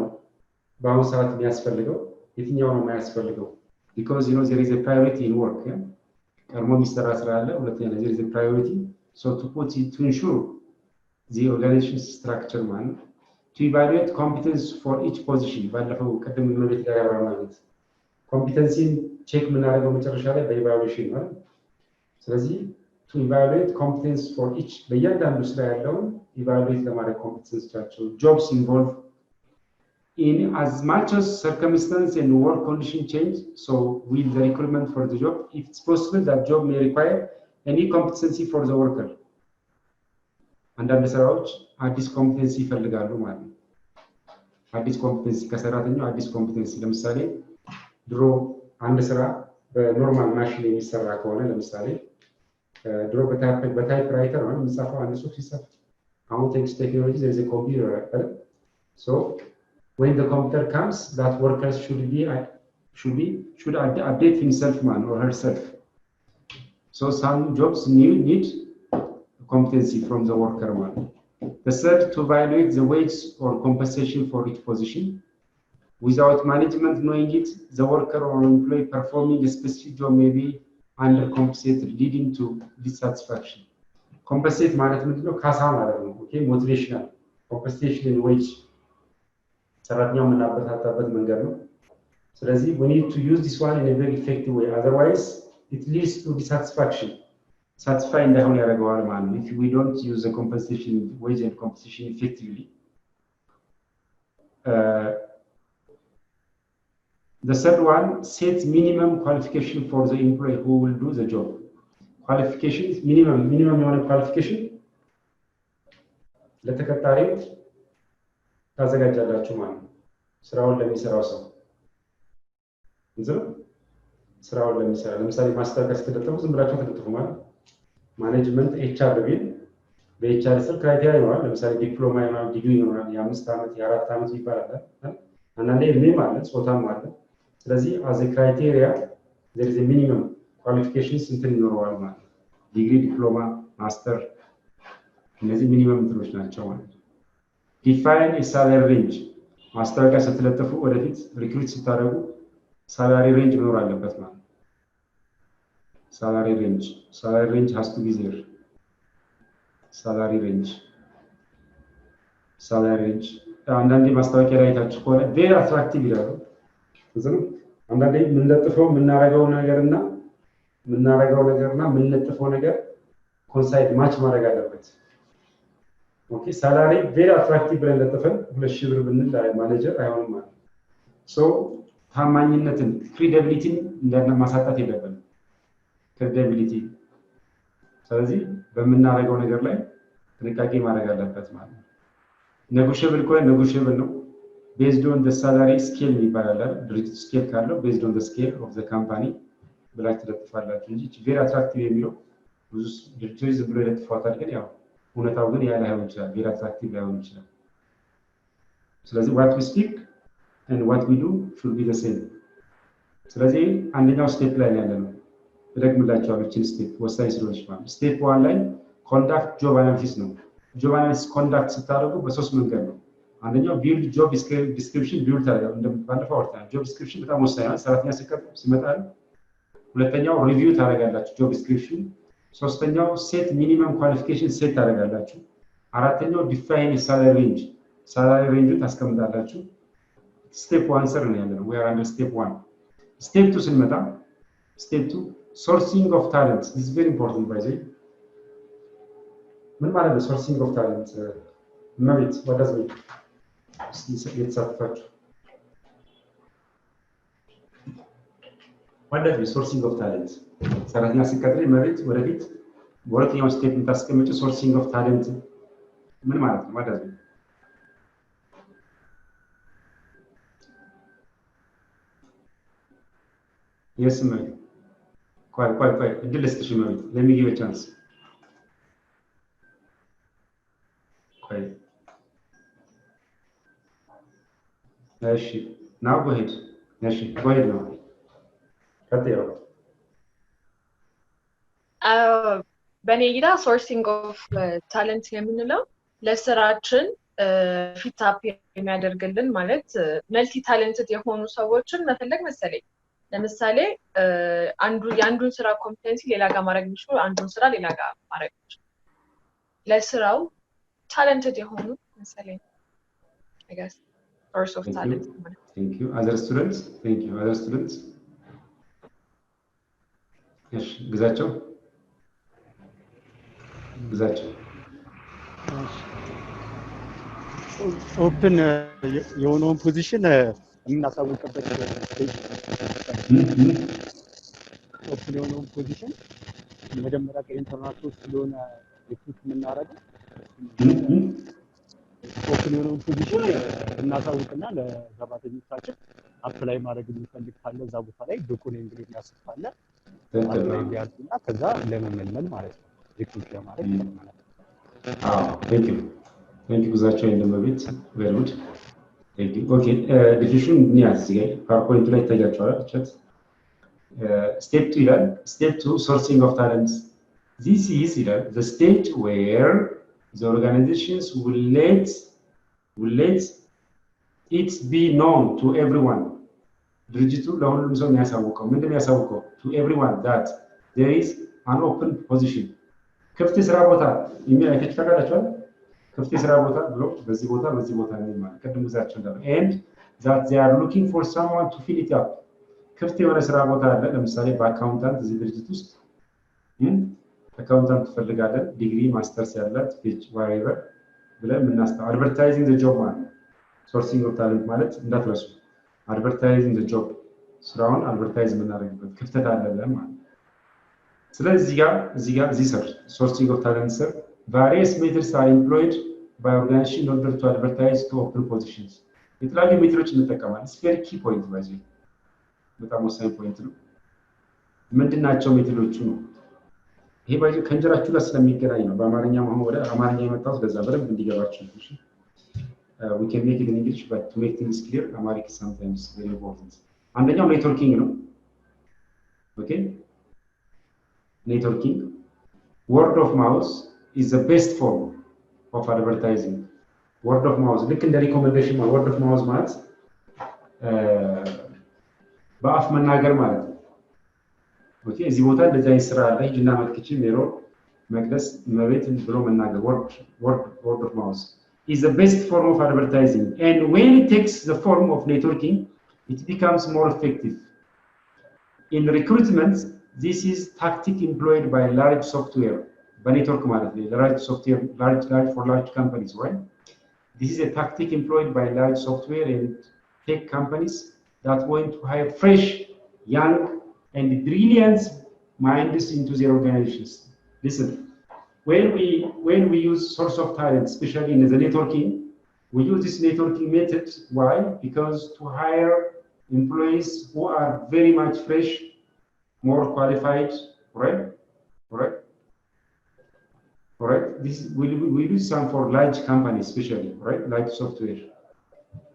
በአሁኑ ሰዓት የሚያስፈልገው የትኛው ነው የማያስፈልገው because there is a priority in work. ቀድሞ የሚሰራ ስራ አለ። ሁለተኛ there is a priority so to ensure the organization structure man to evaluate competence for each position ባለፈው ቀደም ነው የተጋራ ማለት competency check ምናደርገው መጨረሻ ላይ በኢቫሉዌሽን ማለት ስለዚህ to evaluate competence for each በእያንዳንዱ ስራ ያለውን evaluate ለማድረግ competenceቻቸው jobs involve in as much as circumstance and work condition change so with the requirement for the job if it's possible that job may require any competency for the worker አንዳንድ ስራዎች አዲስ ኮምፒተንሲ ይፈልጋሉ ማለት ነው። አዲስ ኮምፒተንሲ ከሰራተኛው አዲስ ኮምፒተንሲ ለምሳሌ ድሮ አንድ ስራ በኖርማል ማሽን የሚሰራ ከሆነ ለምሳሌ ድሮ በታይፕራይተር ነው የሚጻፈው አንድ ጽሁፍ ሲጻፍ አሁን ቴክስት ቴክኖሎጂ there is a computer right? So when the computer comes that worker should update himself man or herself. So some jobs need competency from the worker man. The third, to evaluate the wage or compensation for each position. Without management knowing it, the worker or employee performing a specific job may be undercompensated, leading to dissatisfaction. Compensate ማለት ምንድነው? ካሳ ማለት ነው። Okay, motivational compensation and wage. ሰራተኛው የምናበረታታበት መንገድ ነው። ስለዚህ we need to use this one in a very effective way. Otherwise, it leads to dissatisfaction. Satisfy እንዳይሆን ያደርገዋል ማለት ነው። If we don't use the compensation, wage and compensation effectively. The third one, set minimum qualification for the employee who will do the job. qualifications minimum የሆነ qualification ለተቀጣሪው ታዘጋጃላችሁ ማለት ነው ስራውን ለሚሰራው ሰው እንዝም ስራውን ለሚሰራ ለምሳሌ ማስተካከል ስትለጥፉ ዝም ብላችሁ ተለጥፉ ማለት ማኔጅመንት ኤችአር ቢል በኤችአር ስር ክራይቴሪያ ይኖራል ለምሳሌ ዲፕሎማ ይኖራል ዲግሪ ይኖራል የ5 ዓመት የ4 ዓመት ይባላል አንዳንዴ እድሜ ማለት ጾታም ማለት ስለዚህ as a criteria there is a minimum qualifications እንትን ይኖረዋል ማለት ዲግሪ ዲፕሎማ ማስተር እነዚህ ሚኒመም እንትኖች ናቸው ማለት define a salary range ማስታወቂያ ስትለጥፉ ወደፊት ሪክሩት ስታደርጉ salary range መኖር አለበት ማለት salary range has to be there salary range አንዳንዴ ማስታወቂያ ላይ ታችሁ ከሆነ very attractive ይላሉ ስለዚህ አንዳንዴ ምንለጥፈው ምናረጋው ነገርና ምንለጥፈው ነገር ኮንሳይድ ማች ማድረግ አለበት ኦኬ ሳላሪ very attractive ብለን ለጥፈን 2000 ብር ብንል ማኔጀር አይሆንም ማለት ሶ ታማኝነትን credibility እንደማሳጣት የለብንም credibility ስለዚህ በመናረጋው ነገር ላይ ጥንቃቄ ማድረግ አለበት ማለት ነው negotiable ከሆነ negotiable ነው based on the salary scale ይባላል ድርጅት ስኬል ካለው based on the scale of the company ብላችሁ ተለጥፋላችሁ እንጂ very attractive የሚለው ብዙ ድርጅቶች ዝም ብሎ ለጥፋታል ግን ያው ሁኔታው ግን ያለ ሀይል ይችላል very attractive ላይሆን ይችላል ስለዚህ what we speak and what we do should be the same ስለዚህ አንደኛው ስቴፕ ላይ ያለነው ደግምላችኋለሁ እቺን ስቴፕ ወሳኝ ስለሆነች ማለት ስቴፕ 1 ላይ conduct job analysis ነው job analysis conduct ስታደርጉ በሶስት መንገድ ነው አንደኛው build job description build ታደርጋለህ እንደባለፈው አውርተናል job description በጣም ወሳኝ ነው ሰራተኛ ሲመጣል ሁለተኛው ሪቪው ታደርጋላችሁ job description ሶስተኛው set minimum qualification set ታደርጋላችሁ አራተኛው define salary range ታስቀምጣላችሁ step 1 ስር ነው ያለው we are under step 1 step 2 ስንመጣ step 2 sourcing of talent this is very important by the way ምን ማለት ነው sourcing of talent ማለት what does it what does the sourcing of talent ሰራተኛ ሲቀጥል መሬት ወደፊት በሁለተኛው ስቴፕ እንታስቀምጡ sourcing of talent ምን ማለት ነው what does it yes ma'am quite እድል ልስጥሽ መሬት let me give a chance quite እሺ now go ahead እሺ go ahead now ቀጥዩ በኔ እይታ ሶርሲንግ ኦፍ ታለንት የምንለው ለስራችን ፊት አፕ የሚያደርግልን ማለት መልቲ ታለንትድ የሆኑ ሰዎችን መፈለግ መሰለኝ ለምሳሌ የአንዱን ስራ ኮምፒተንሲ ሌላ ጋር ማድረግ የሚችሉ አንዱን ስራ ሌላ ጋር ማድረግ የሚችሉ ለስራው ታለንትድ የሆኑ መሰለኝ I guess source of talent thank you other students yes ግዛቸው ኦፕን የሆነውን ፖዚሽን የምናሳውቅበት ኦፕን የሆነውን ፖዚሽን መጀመሪያ ከኢንተርናት ውስጥ ስለሆነ ሪክሩት የምናደርገው ኦፕን የሆነውን ፖዚሽን እናሳውቅና ለሰራተኞቻችን አፕላይ ማድረግ የሚፈልግ ካለ እዛ ቦታ ላይ ብቁ ነኝ ብሎ የሚያስብ አፕላይ ቢያደርግና ከዛ ለመመልመል ማለት ነው ሪክሩት ለማድረግ ማለት ነው thank you ግዛቸው እንደመቤት very good thank you okay definition ኒያስ ጋር ፓወርፖይንት ላይ ታያችኋል ቻት step 2 ይላል step 2 sourcing of talents this is the stage where the organizations will let it be known to everyone ድርጅቱ ለሁሉም ሰው የሚያሳውቀው ምንድነው የሚያሳውቀው to everyone that there is an open position ክፍት ስራ ቦታ የሚል አይተካላችኋል ክፍት ስራ ቦታ ብሎ በዚህ ቦታ ነው ማለት ቀደም ግዛቸው እንዳለ and that they are looking for someone to fill it up ክፍት የሆነ ስራ ቦታ አለ ለምሳሌ በአካውንታንት እዚህ ድርጅት ውስጥ አካውንታንት ትፈልጋለን ዲግሪ ማስተርስ ያላት ፒኤች whatever ብለን ምናስተው advertising the job ማለት sourcing of talent ማለት እንዳትረሱ advertising the job ስራውን advertise የምናደርግበት ክፍተት አለ ማለት ስለዚህ እዚህ ስር sourcing of talent ስር various methods are employed by organization in order to advertise to open positions የተለያዩ ሜትዶች እንጠቀማለን it's very key point ባይዘይ በጣም ወሳኝ ፖይንት ነው ምንድናቸው ሜትዶቹ ነው ይሄ ባይዘይ ከእንጀራችሁ ጋር ስለሚገናኝ ነው በአማርኛ ማሆን ወደ አማርኛ የመጣሁት ለዛ በደንብ እንዲገባችሁ ነው እሺ we can make it in English but to make things clear Amharic is sometimes very important አንደኛው ኔትወርኪንግ ነው okay networking word of mouth is the best form of advertising word of mouth ልክ እንደ ሪኮሜንዴሽን word of mouth ማለት በአፍ መናገር ማለት ነው ኦኬ እዚህ ቦታ እንደዚህ አይነት ስራ አለ ሂድና መጥክቺ ሜሮ መቅደስ መቤት ብሎ መናገር word of mouth is the best form of advertising and when it takes the form of networking it becomes more effective in recruitment this is tactic employed by large software by network ማለት ነው large software large for large companies right this is a tactic employed by large software and tech companies that want to hire fresh young and brilliant minds into their organizations listen when we use source of talent especially in the networking we use this networking method why because to hire employees who are very much fresh more qualified right this we do some for large companies especially right large software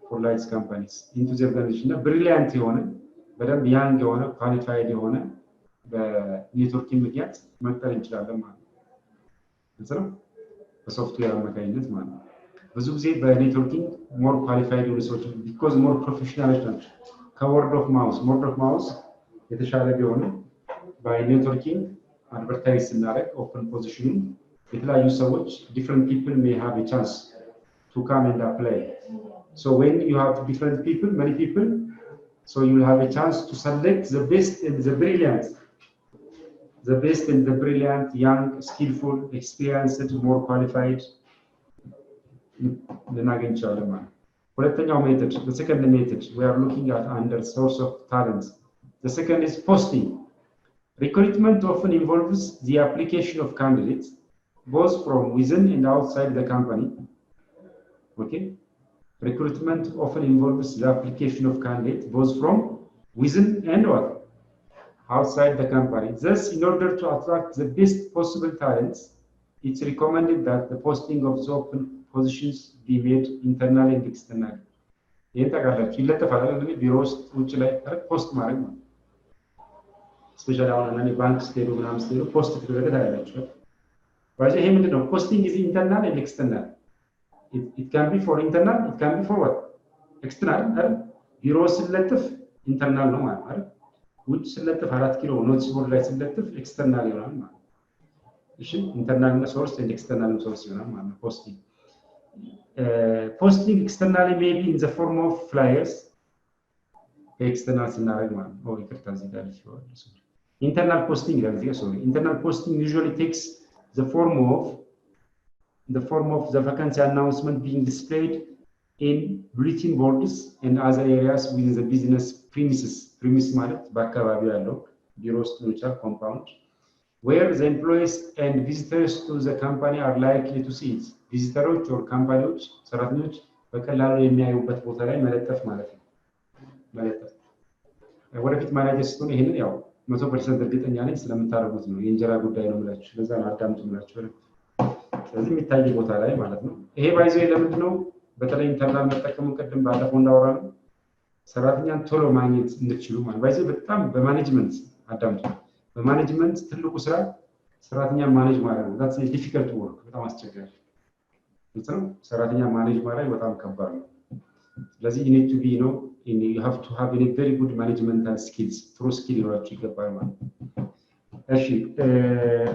for large companies into the organization brilliant የሆነ በደንብ young የሆነ qualified የሆነ በኔትወርኪንግ ምክንያት መቅጠር እንችላለን ማለት ነው በሶፍትዌር አማካኝነት ማለት ነው ብዙ ጊዜ በኔትወርኪንግ more qualified የሆኑ ሰዎች because more professionals ናቸው ከword of mouth የተሻለ ቢሆን by networking advertise ስናደርግ open position የተለያዩ ሰዎች different people may have a chance to come and apply so when you have different people many people so you will have a chance to select the best and the brilliant young skillful experienced more qualified ልናገኝ እንችላለን ማለት ሁለተኛው method the second method we are looking at under source of talents the second is posting recruitment often involves the application of candidates both from within and outside the company okay recruitment often involves the application of candidates both from within and outside the company thus in order to attract the best possible talents it's recommended that the posting of the open positions be made internally and externally ይተጋላችሁ ይለጠፋል አይደል ቢሮ ውስጥ ውጭ ላይ ፖስት ማድረግ ነው ስፔሻሊ አሁን እኔ ባንክ ስቴዶ ምናምን ስቴዶ ፖስት ተደረገ ታያላችሁ ባይዘ ይሄ ምንድነው posting is internal and external it can be for internal it can be for what external አይደል ቢሮ ስለጥፍ ኢንተርናል ነው ማለት አይደል ውጭ ስለጥፍ 4 ኪሎ ኖትስ ቦርድ ላይ ስለጥፍ ኤክስተርናል ይሆናል ማለት እሺ ኢንተርናል እና ሶርስ and external ሶርስ ይሆናል ማለት posting posting externally may be in the form of flyers external ስናደርግ ማለት ነው ይቅርታ እዚህ ጋር ይችላል internal posting internal posting usually takes the form of the vacancy announcement being displayed in bulletin boards and other areas within the business premise ማለት በአካባቢው ያለው ቢሮ ውስጥ ነው compound where the employees and visitors to the company are likely to see it visitors or companies ሰራተኞች በቀላሉ የሚያዩበት ቦታ ላይ መለጠፍ ማለት ነው መለጠፍ ወደፊት ማናጀር ስትሆኑ ይሄንን ያው 100% እርግጠኛ ነኝ ስለምታደርጉት ነው የእንጀራ ጉዳይ ነው ብላችሁ ለዛ ነው አዳምጡ ብላችሁ ስለዚህ የሚታይ ቦታ ላይ ማለት ነው ይሄ ባይዘው ለምንድን ነው በተለይ ኢንተርናል መጠቀሙ ቀደም ባለፈው እንዳወራነው ሰራተኛን ቶሎ ማግኘት እንድትችሉ ማለት ባይዘው በጣም በማኔጅመንት አዳምጡ በማኔጅመንት ትልቁ ስራ ሰራተኛ ማኔጅ ማድረግ ነው that's a difficult work በጣም አስቸጋሪ ነው ሰራተኛ ማኔጅ ማድረግ በጣም ከባድ ነው ስለዚህ you need to be you have to have a very good managerial skills through skill ይኖራችሁ ይገባል ማለት ነው እሺ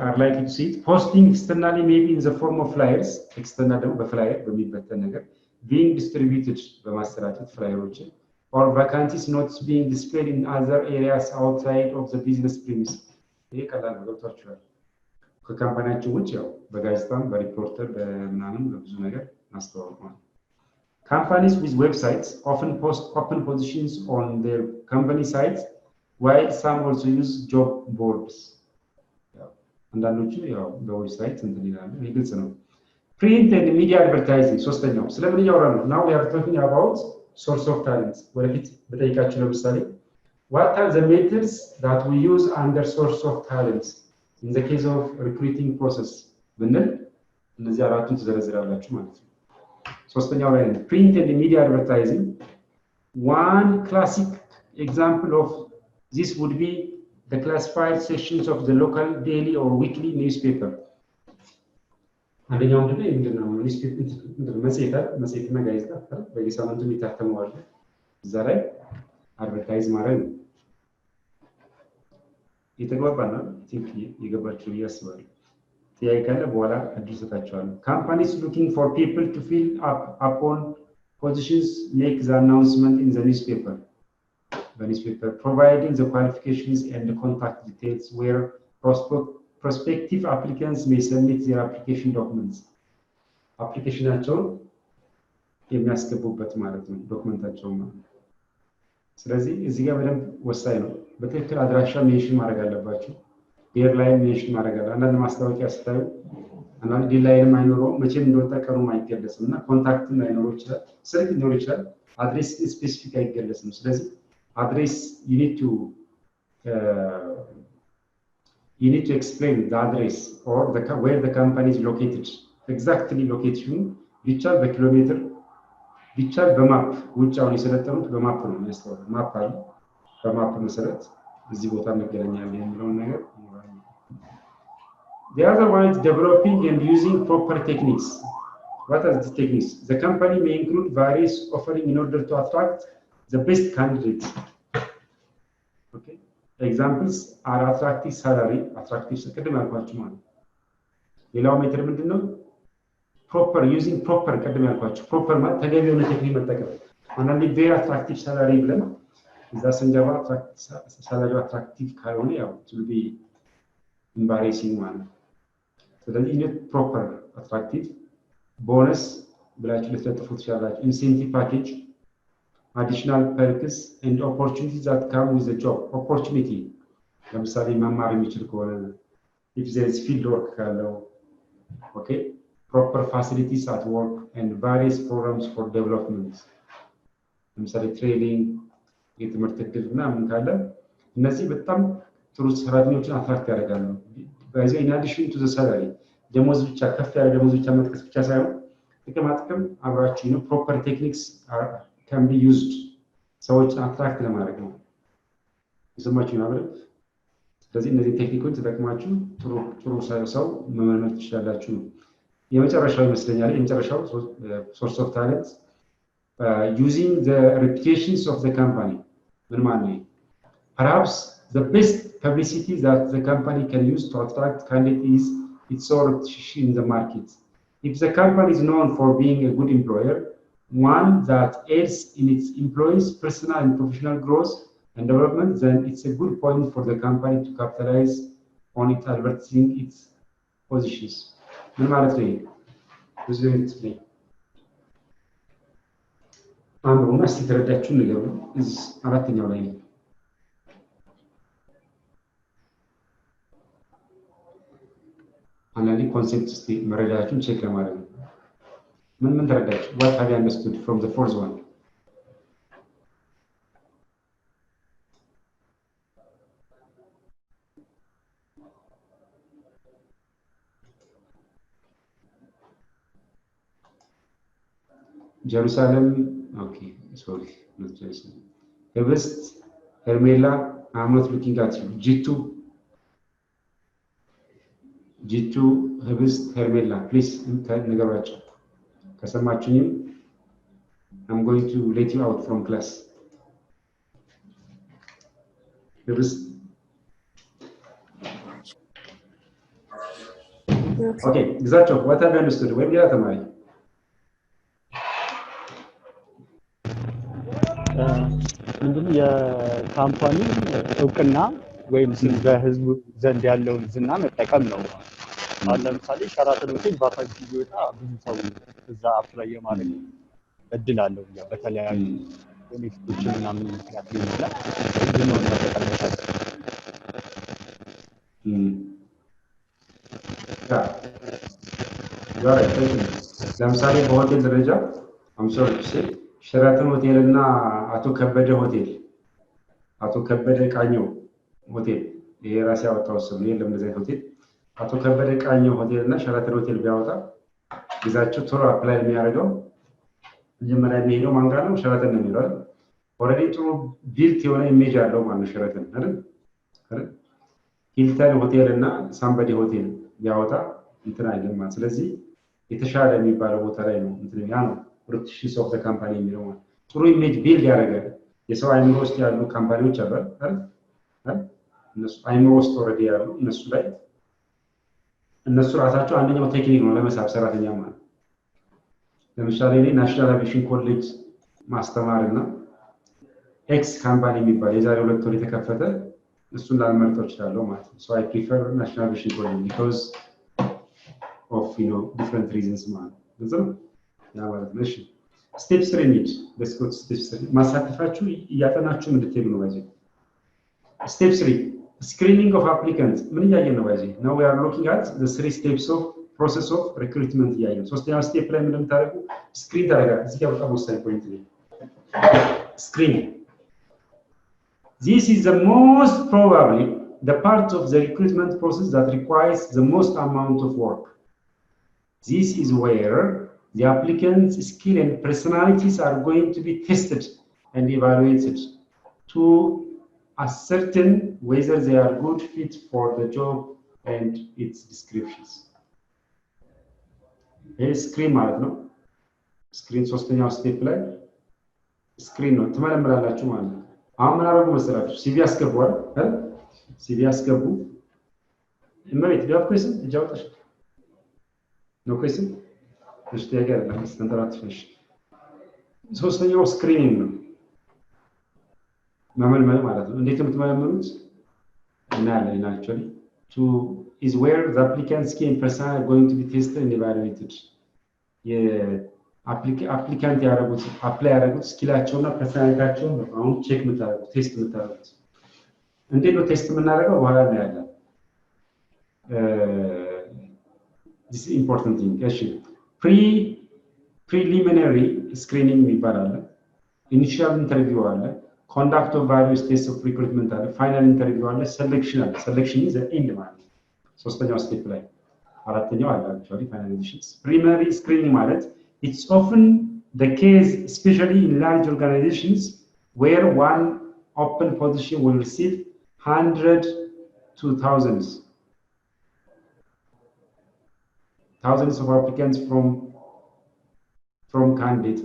are likely to see it posting externally maybe in the form of flyers external ደግሞ በፍላየር በሚበተን ነገር being distributed በማሰራጨት ፍላየሮችን or vacancies not being displayed in other areas outside of the business premise ይሄ ቀላል ነው ገብቷችኋል ከካምፓኒያችሁ ውጭ ያው በጋዜጣም በሪፖርተር በምናምን በብዙ ነገር ማስተዋወቅ companies with websites often post open positions on their company sites while some also use job boards አንዳንዶቹ ያው በዌብሳይት እንትን ይላሉ። ይህ ግልጽ ነው። Print and media advertising ሶስተኛው ስለምን እያወራን ነው? Now we are talking about source of talent። ወደፊት በጠይቃችሁ ለምሳሌ what are the methods that we use under source of talent in the case of recruiting process ብንል እነዚህ አራቱን ትዘረዝራላችሁ ማለት ነው። ሶስተኛው ላይ print and media advertising. One classic example of this would be the classified sections of the local daily or weekly newspaper. አንደኛው ምንድነው ኒውስፔፐር መጽሔትና ጋዜጣ በየሳምንቱ የሚታተሙ አለ። እዛ ላይ አድቨርታይዝ ማድረግ ነው። የተግባባና ቲንክ የገባችሁ ያስባል። ጥያቄ ካለ በኋላ እድል ሰጣችኋለሁ። Companies looking for people to fill up upon positions make the announcement in the newspaper. The newspaper providing the qualifications and the contact details where prospective applicants may submit their application documents. አፕሊኬሽናቸውን የሚያስገቡበት ማለት ነው ዶክመንታቸውን ማለት ነው። ስለዚህ እዚህ ጋር በደንብ ወሳኝ ነው። በትክክል አድራሻ ሜንሽን ማድረግ አለባችሁ። ብሔር ላይ ሜንሽን ማድረግ አለ። አንዳንድ ማስታወቂያ ስታዩ አንዳንድ ዲላይንም አይኖረው መቼም እንደወጣ ቀኑም አይገለጽም እና ኮንታክትም ላይኖረው ይችላል። ስልክ ሊኖር ይችላል። አድሬስ ስፔሲፊክ አይገለጽም። ስለዚህ አድሬስ you need to explain the address or where the company is located. Exactly location ቢቻል በኪሎሜትር ቢቻል በማፕ ውጭ አሁን የሰለጠኑት በማፕ ነው የሚያስተዋል ማፕ አለ። በማፕ መሰረት እዚህ ቦታ እንገናኛለን የሚለውን ነገር The other one is developing and using proper techniques. What are the techniques? The company may include various offering in order to attract the best candidates. Okay. Examples are attractive salary, attractive ቅድም ያልኳችሁ ማለት ሌላው ሜትር ምንድነው? proper using proper ቅድም ያልኳችሁ proper ማለት ተገቢ የሆነ ቴክኒክ መጠቀም። አንዳንዴ very attractive salary ብለን እዛ ስንገባ salary attractive ካልሆነ ያው to be embarrassing ማለት ነው። ስለዚህ ይሄ proper attractive bonus ብላችሁ ልትለጥፉ ትችላላችሁ። incentive package, additional perks and opportunities that come with the job. Opportunity ለምሳሌ መማር የሚችል ከሆነ if there is field work ካለው okay, proper facilities at work and various programs for development. ለምሳሌ ትሬኒንግ የትምህርት ዕድል ምናምን ካለ እነዚህ በጣም ጥሩ ሰራተኞችን አትራክት ያደርጋሉ። በዚህ in addition to the salary ደሞዝ ብቻ ከፍ ያለ ደሞዝ ብቻ መጥቀስ ብቻ ሳይሆን ጥቅም አብራችሁ ነው proper techniques can be used ሰዎችን አትራክት ለማድረግ ነው። ይሰማችሁ ነው አይደል? ስለዚህ እነዚህ ቴክኒኮች ተጠቅማችሁ ጥሩ ሰው መመልመል ትችላላችሁ ነው። የመጨረሻው ይመስለኛል የመጨረሻው source of talent using the reputations of the company. ምን ማለት ነው? Perhaps the best publicity that the company can use to attract candidates is its reputation in the market. If the company is known for being a good employer, one that aids in its employees' personal and professional growth and development, then it's a good point for the company to capitalize on it advertising its positions. ምን ማለት ነው? ብዙ explain አንዱና ሲተረዳችሁ ነገር ነው። እዚህ አራተኛው ላይ ነው። አንዳንዴ ኮንሴፕት እስቲ መረዳታችሁን ቼክ ለማድረግ ነው። ምን ተረዳችሁ? What have you understood from the fourth one? Jerusalem, okay, sorry, not Jerusalem. Hebest, Hermela, I'm not looking at you. G2, Hebest, Hermela, please, ነገራችሁ ከሰማችሁኝ I'm going to let you out from class. Hebest. Okay, exactly. What have you understood? Where did you ተማሪ ምንድነው የካምፓኒ እውቅና ወይም በህዝቡ ዘንድ ያለውን ዝና መጠቀም ነው። አሁን ለምሳሌ ሸራተን ሆቴል ቫካንሲ ቢወጣ ብዙ ሰው እዛ አፕላይ የማድረግ እድል አለው። በተለያዩ ቤኔፊቶች ምናምን ምክንያት ይሆናል ዝናውን መጠቀም ይችላል። ለምሳሌ በሆቴል ደረጃ አምሶር ሸራተን ሆቴል እና አቶ ከበደ ሆቴል አቶ ከበደ ቃኘው ሆቴል ይሄ ራሴ ያወጣው ስም ነው ለምንዘይ ሆቴል አቶ ከበደ ቃኘው ሆቴል እና ሸራተን ሆቴል ቢያወጣ ግዛቸው ቶሎ አፕላይ የሚያደርገው መጀመሪያ የሚሄደው ማን ጋር ነው? ሸራተን ነው የሚለው ኦልሬዲ ጥሩ ቢልት የሆነ ኢሜጅ አለው ማለት ነው ሸራተን አይደል? ሂልተን ሆቴል እና ሳምበዲ ሆቴል ቢያወጣ እንትን አይደለም ማለት ስለዚህ የተሻለ የሚባለው ቦታ ላይ ነው እንትን ያ ነው ፕሮቴክሽን ኦፍ ዘ ካምፓኒ የሚለው ማለት ጥሩ ኢሜጅ ቢልድ ያደርጋል የሰው አይምሮ ውስጥ ያሉ ካምፓኒዎች አሉ አይደል? እነሱ አይምሮ ውስጥ ኦልሬዲ ያሉ እነሱ ላይ እነሱ ራሳቸው አንደኛው ቴክኒክ ነው ለመሳብ ሰራተኛ ማለት ለምሳሌ እኔ ናሽናል አቪዬሽን ኮሌጅ ማስተማርና ኤክስ ካምፓኒ የሚባል የዛሬ 2 ወር የተከፈተ እሱን ላልመርጠው እችላለሁ ማለት ነው so I prefer national aviation college because of different reasons ማለት ነው ያ ማለት ነው እሺ ስቴፕ 3 እንሂድ let's go to step 3 ማሳተፋችሁ እያጠናችሁ እንድትሄዱ ነው ባይዘ step 3 screening of applicants ምን እያየን ነው ባይዘ now we are looking at the 3 steps of process of recruitment እያየን ሶስተኛው ስቴፕ ላይ ምን እንደምታደርጉ ስክሪን ታደርጋለህ እዚህ ጋር በጣም ወሳኝ ፖይንት ነው screen This is the most probably the part of the recruitment process that requires the most amount of work. This is where the applicant's skill and personalities are going to be tested and evaluated to ascertain whether they are good fit for the job and its descriptions. This screen ማለት ነው screen ሶስተኛው ስቴፕ ላይ screen ነው ተመለመላላችሁ ማለት ነው አሁን ምን አደረጉ መሰላችሁ ሲቪ አስገቡዋል ሲቪ አስገቡ እመቤት ዲያፍ ኩዌስን እጃውጣሽ ነው ኩዌስን እሺ ያገር ለምስተንተራትሽ ሶስተኛው ስክሪኒንግ ነው መመልመል ማለት ነው እንዴት የምትመለመሉት እና ያለን actually to is where the applicant's key and persona are going to be tested and evaluated አፕሊካንት ያደረጉት አፕላይ ያደረጉት ስኪላቸውና ፐርሰናሊቲያቸውን ነው አሁን ቼክ የምታደርጉት ቴስት የምታደርጉት እንዴት ነው ቴስት የምናደርገው በኋላ ነው ያለው this is important thing እሺ preliminary screening ይባላል initial interview አለ conduct of various tests of recruitment አለ final interview አለ selection አለ selection is the end ማለት ሶስተኛው ስቴፕ ላይ አራተኛው አለ actually finalizations preliminary screening ማለት It's often the case, especially in large organizations, where one open position will receive 100 to thousands of applicants from candidates.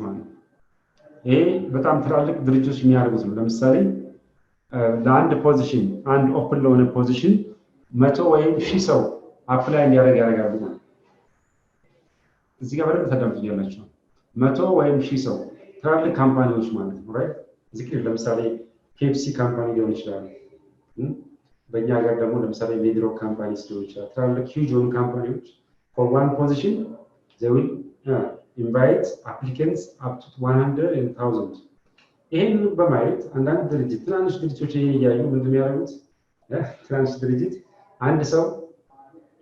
ይሄ በጣም ትላልቅ ድርጅቶች የሚያደርጉት ነው ለምሳሌ ለአንድ ፖዚሽን አንድ ኦፕን ለሆነ ፖዚሽን 100 ወይም 1000 ሰው አፕላይ ያደርጋሉ ማለት እዚህ ጋር በደንብ ተደምጥኛላችሁ 100 ወይም 1000 ሰው ትላልቅ ካምፓኒዎች ማለት ነው right እዚህ ጋር ለምሳሌ ፔፕሲ ካምፓኒ ሊሆን ይችላል በእኛ ሀገር ደግሞ ለምሳሌ ሜድሮ ካምፓኒ ሊሆን ይችላል ትላልቅ huge ካምፓኒዎች for one position they will invite applicants up to 100,000 ይሄን በማየት አንዳንድ ድርጅት ትናንሽ ድርጅቶች እያዩ ምንድነው ያደረጉት ትናንሽ ድርጅት አንድ ሰው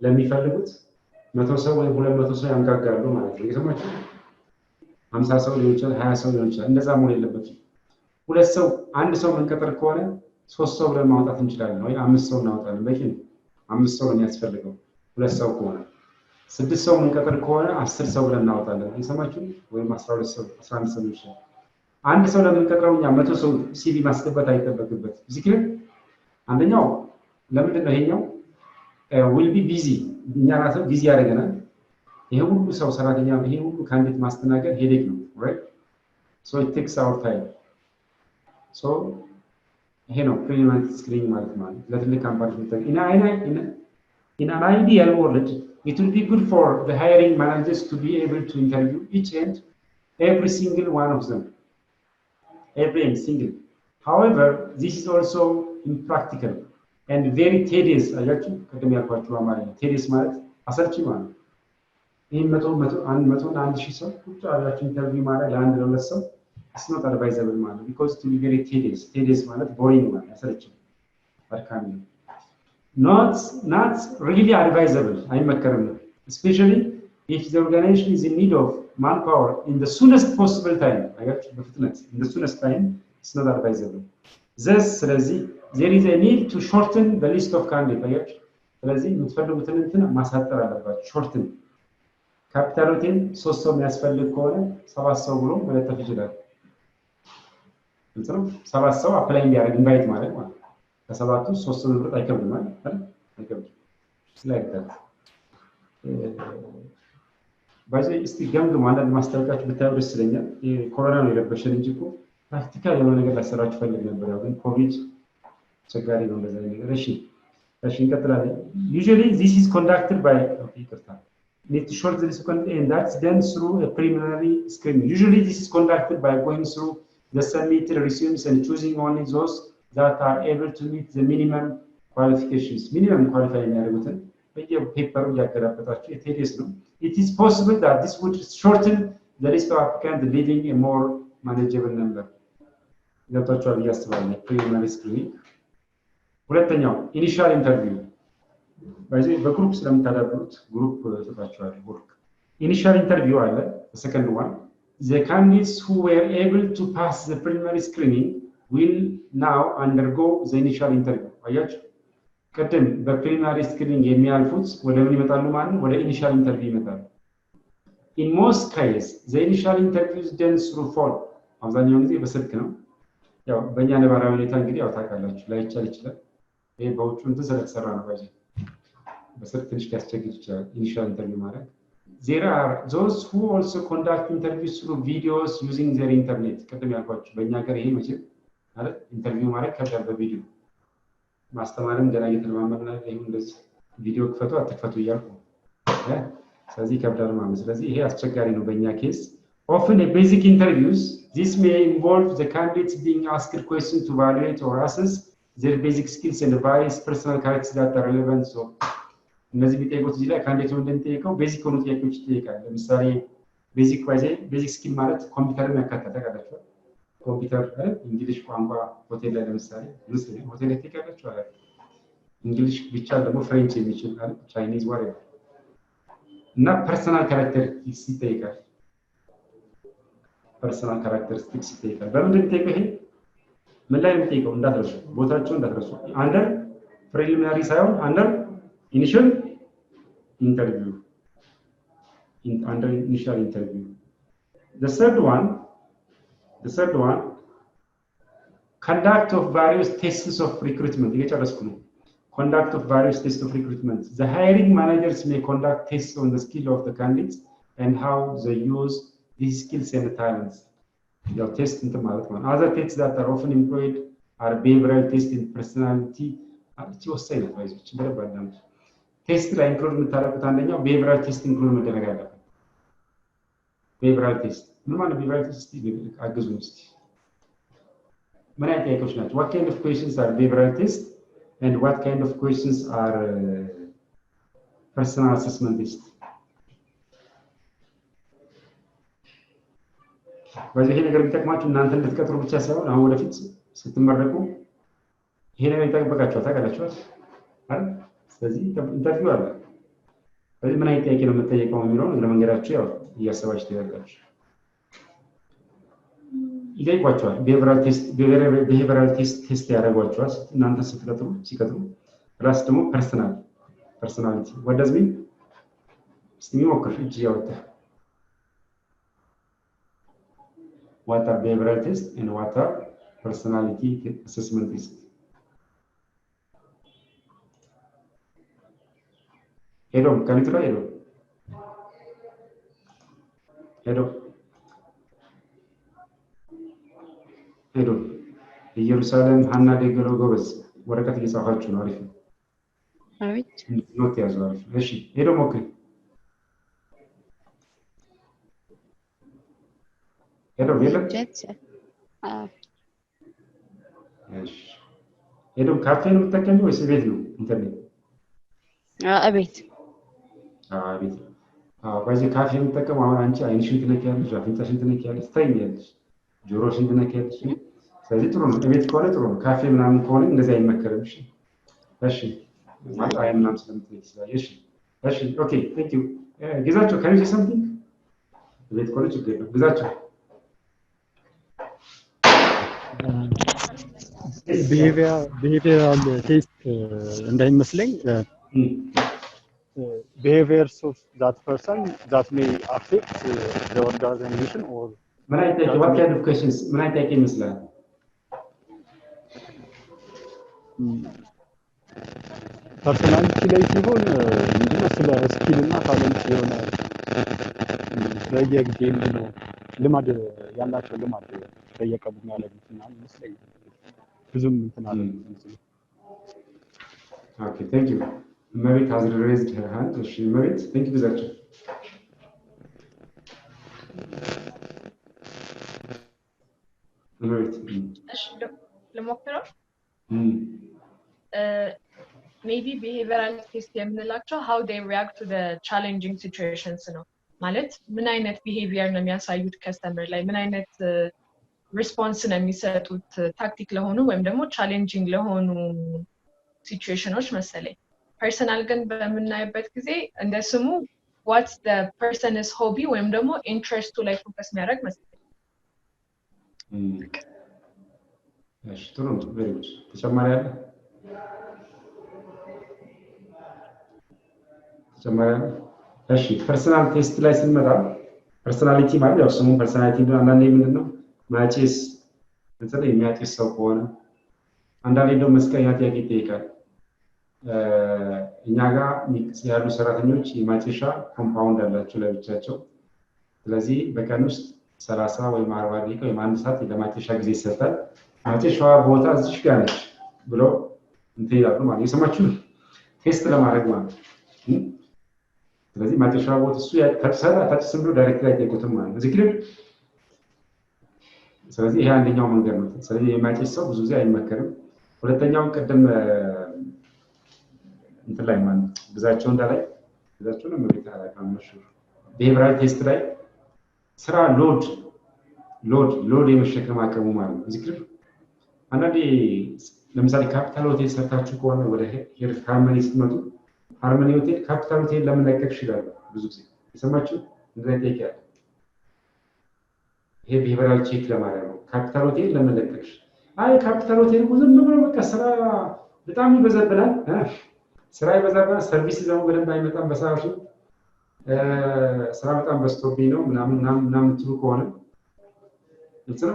ለሚፈልጉት 100 ሰው ወይ 200 ሰው ያንጋጋሉ ማለት ነው የሰማችሁ 50 ሰው ሊሆን ይችላል 20 ሰው ሊሆን ይችላል እንደዛ መሆን የለበትም ሁለት ሰው አንድ ሰው መንቀጠር ከሆነ 3 ሰው ብለን ማውጣት እንችላለን ወይ 5 ሰው እናውጣለን በቂ ነው 5 ሰው ነው የሚያስፈልገው ሁለት ሰው ከሆነ 6 ሰው መንቀጠር ከሆነ 10 ሰው ብለን እናውጣለን የሰማችሁ ወይ 12 ሰው 11 ሰው ይችላል አንድ ሰው ለምንቀጥረው እኛ 100 ሰው ሲቪ ማስገባት አይተበክበት እዚህ ግን አንደኛው ለምንድን ነው ይሄኛው will be busy እኛ ራሱ ቢዚ ያደርገናል ይሄ ሁሉ ሰው ሰራተኛ ይሄ ሁሉ ካንዲዴት ማስተናገድ ሄዴክ ነው right so it takes our time so ይሄ ነው preliminary screening ማለት ነው ለትልቅ ካምፓኒዎች in an ideal world it will be good for the hiring managers to be able to interview each and every single one of them every single however this is also impractical and very tedious አያችሁ ከደም ያልኳችሁ አማርኛ tedious ማለት አሰልቺ ማለት ይሄን 100 እና 1000 ሰው ቁጭ አላችሁ ኢንተርቪው ማለት ለአንድ ለሁለት ሰው it's not advisable ማለት because it will be very tedious ማለት boring ማለት አሰልቺ አድካሚ not really advisable. አይመከርም ነው especially if the organization is in need of manpower in the soonest possible time አያችሁ በፍጥነት in the soonest time it's not advisable. thus ስለዚህ there is a need to shorten the list of candidates አያችሁ ስለዚህ የምትፈልጉትን እንትን ማሳጠር አለባችሁ shorten ካፒታል ሆቴል 3 ሰው የሚያስፈልግ ከሆነ 7 ሰው ብሎ መለጠፍ ይችላል እንትም 7 ሰው አፕላይ እንዲያደርግ ኢንቫይት ማለት ማለት ከሰባቱ 3 ሰው ብር አይከብድም አይደል አይከብድም ስለዚህ ባይዘይ እስቲ ገምግሙ አንዳንድ ማስታወቂያዎች ብታዩ ደስ ይለኛል ኮሮና ነው የለበሸን እንጂ እኮ ፕራክቲካል የሆነ ነገር ላሰራችሁ ፈልግ ነበር ያው ግን ኮቪድ ቸጋሪ ነው እንደዛ ነገር እሺ እንቀጥላለን usually this is conducted by need to short the second and that's done through a preliminary screening usually this is conducted by going through the submitted resumes and choosing only those that are able to meet the minimum qualifications minimum qualifying ያደርጉትን በየፔፐሩ ያገራበታችሁ የቴዲስ ነው it is possible that this would shorten the list of applicants leaving a more manageable number ለታችሁ ያስባለኝ preliminary screening ሁለተኛው initial interview ባይዘይ በግሩፕ ስለምታዳብሩት ግሩፕ ተጣጣችኋል ወርክ initial interview አለ the second one the candidates who were able to pass the preliminary screening will now undergo the initial interview አያችሁ ቀደም በፕሪሊሚናሪ ስክሪኒንግ የሚያልፉት ወደ ምን ይመጣሉ ማለት ወደ ኢኒሺያል ኢንተርቪው ይመጣሉ in most cases the initial interview is done through phone አብዛኛውን ጊዜ በስልክ ነው ያው በእኛ ነባራዊ ሁኔታ እንግዲህ ያው ታውቃላችሁ ላይቻል ይችላል ይሄ በውጭ እንትን ስለተሰራ ነው ባይዘ በስልክ ትንሽ ያስቸግር ይችላል ኢኒሺያል ኢንተርቪው ማለት there are those who also conduct interviews through videos using their internet ቀደም ያልኳችሁ በእኛ ሀገር ይሄ መቼም ማለት ኢንተርቪው ማለት ከዳር በቪዲዮ ማስተማርም ገና እየተለማመድን ነው ይሄን እንደዚህ ቪዲዮ ክፈቱ አትክፈቱ ይያልኩ ስለዚህ ከብዳር ማለት ስለዚህ ይሄ አስቸጋሪ ነው በእኛ ኬስ often a basic interviews this may involve the candidates being asked questions to evaluate or assess their basic skills and various personal characteristics that are relevant so እነዚህ ቢጠይቁት እዚህ ላይ ካንዲዴቱ እንደሚጠይቀው ቤዚክ ሆኑ ጥያቄዎች ይጠይቃል ለምሳሌ ቤዚክ ዋይዜ ቤዚክ ስኪል ማለት ኮምፒውተርን ያካተተ ካላችሁ ኮምፒውተር እንግሊሽ ቋንቋ ሆቴል ላይ ለምሳሌ ሆቴል ላይ ተቀበላችሁ አይደል እንግሊሽ ብቻ ደግሞ ፍሬንች የሚችል አይደል ቻይኒዝ ወሬ እና ፐርሰናል ካራክተሪስቲክስ ይጠይቃል ፐርሰናል ካራክተሪስቲክስ ይጠይቃል በምንድን ነው ይሄ ምን ላይ ነው የሚጠይቀው እንዳትረሱ ቦታቸው እንዳትረሱ አንደር ፕሪሊሚናሪ ሳይሆን አንደር initial interview under initial interview the third one conduct of various tests of recruitment እየጨረስኩ ነው conduct of various tests of recruitment the hiring managers may conduct tests on the skill of the candidates and how they use these skills and talents the test into ማለት ነው other tests that are often employed are behavioral tests and personality it's ወሳኝ ነው ባይዞች በረባዳም ቴስት ላይ ኢንክሉድ የምታደርጉት አንደኛው behavioral test ኢንክሉድ መደረግ አለበት behavioral test ምን ማለት behavioral test አግዙኝ እስቲ ምን አይነት ጥያቄዎች ናቸው what kind of questions are behavioral test and what kind of questions are personal assessment test በዚህ ነገር ቢጠቅማችሁ እናንተ እንድትቀጥሩ ብቻ ሳይሆን አሁን ወደፊት ስትመረቁ ይሄ ነገር ይጠቅማችኋል ታውቃላችሁ አይደል ስለዚህ ኢንተርቪው አለ ስለዚህ ምን አይነት ጥያቄ ነው የምትጠይቀው የሚለው ለመንገራችሁ ያው እያሰባችሁ ትያላችሁ ይጠይቋችኋል behavioral test ያደርጓችኋል እናንተ ሲቀጥሩ ራስ ደግሞ personality what does mean እስቲ ሞክር እጅ ያወጣ what are behavioral test and what are personality assessment test Hello, can you try hello ኢየሩሳሌም ሀና ደገሎ ጎበዝ ወረቀት እየጻፋችሁ ነው አሪፍ ነው አሪፍ ኖት ያዙ አሪፍ እሺ ሄዶ ሞክሪ ሄዶ የለም እሺ ሄዶ ካፌ ነው የምትጠቀሚው ወይስ ቤት ነው ኢንተርኔት ቤት ቤት በዚህ ካፌ የምትጠቀመው አሁን አንቺ አይንሽን ትነኪያለሽ አፍንጫሽን ትነኪያለሽ ታይኛለሽ ጆሮሽን ትነኪያለሽ ስለዚህ ጥሩ ነው ቤት ከሆነ ጥሩ ነው ካፌ ምናምን ከሆነ እንደዚህ አይመከርም እሺ ማለት አይምናም ስለምትለኝ ይችላል። እሺ ኦኬ ቴንክ ዩ ግዛቸው can you say something ቤት ቆሎ ችግር የለም ግዛቸው behavioral test እንዳይመስለኝ behaviors of that person that may affect the organization or what kind of questions ምን አይነት ጥያቄ ይመስላል? ፐርሰናሊቲ ላይ ሲሆን ምንድነው ስለ ስኪል እና ታለንት የሆነ በየጊዜም ነው ልማድ ያላቸው ልማድ በየቀኑ የሚያደርጉት ምናምን ይመስለኛል። ብዙም እንትን አለ Okay, thank you. Merit has raised her hand. She Merit, thank you ግዛቸው Merit. እሺ ለሞክረው maybe behavioral test የምንላቸው how they react to the challenging situations ነው ማለት ምን አይነት behavior ነው የሚያሳዩት ከስተመር ላይ ምን አይነት ሪስፖንስ ነው የሚሰጡት ታክቲክ ለሆኑ ወይም ደግሞ ቻሌንጂንግ ለሆኑ ሲቹዌሽኖች መሰለኝ ፐርሰናል ግን በምናይበት ጊዜ እንደ ስሙ what's the person's hobby ወይም ደግሞ ኢንትረስቱ ላይ ፎከስ የሚያደርግ መሰለኝ እሺ ጥሩ ነው very good ተጨማሪ አለ እሺ ፐርሰናል ቴስት ላይ ስንመጣ ፐርሰናሊቲ ማለት ያው ስሙ ፐርሰናሊቲ እንደሆነ አንዳንዴ ምንድነው ማጨስ እንትን የሚያጨስ ሰው ከሆነ አንዳንዴ ደግሞ መስቀኛ ጥያቄ ይጠይቃል እኛ ጋር ያሉ ሰራተኞች የማጨሻ ኮምፓውንድ አላቸው ለብቻቸው ስለዚህ በቀን ውስጥ 30 ወይ 40 ደቂቃ ወይ 1 ሰዓት ለማጨሻ ጊዜ ይሰጣል ማጨሻዋ ቦታ እዚህ ጋር ነች ብሎ እንትን ይላሉ ማለት የሰማችሁ ቴስት ለማድረግ ማለት ስለዚህ ማጨሻዋ ቦታ እሱ ከተሰራ ታጭስም ብሎ ዳይሬክት ላይ ጠይቁትም ማለት እዚህ ግን ስለዚህ ይሄ አንደኛው መንገድ ነው ስለዚህ የማጨስ ሰው ብዙ ጊዜ አይመከርም ሁለተኛው ቀደም እንትን ላይ ማለት ግዛቸው እንዳላይ ግዛቸው ነው ማለት አላውቅም behavioral test ላይ ስራ ሎድ የመሸከም አቅሙ ማለት ነው እዚህ አንዳንዴ ለምሳሌ ካፒታል ሆቴል ሰርታችሁ ከሆነ ወደ ሃርመኒ ስትመጡ ሃርመኒ ሆቴል ካፒታል ሆቴል ለምን ለቀቅሽ ይላል ብዙ ጊዜ የሰማችሁ እንደዛ ይጠይቃል ይሄ behavioral check ለማድረግ ነው ካፒታል ሆቴል ለምን ለቀቅሽ አይ ካፒታል ሆቴል ዝም ብሎ በቃ ስራ በጣም ይበዛብናል ስራ ይበዛብናል ሰርቪስ ደግሞ በደንብ አይመጣም በሰዓቱ ስራ በጣም በስቶብኝ ነው ምናምን ትሉ ከሆነ እንትን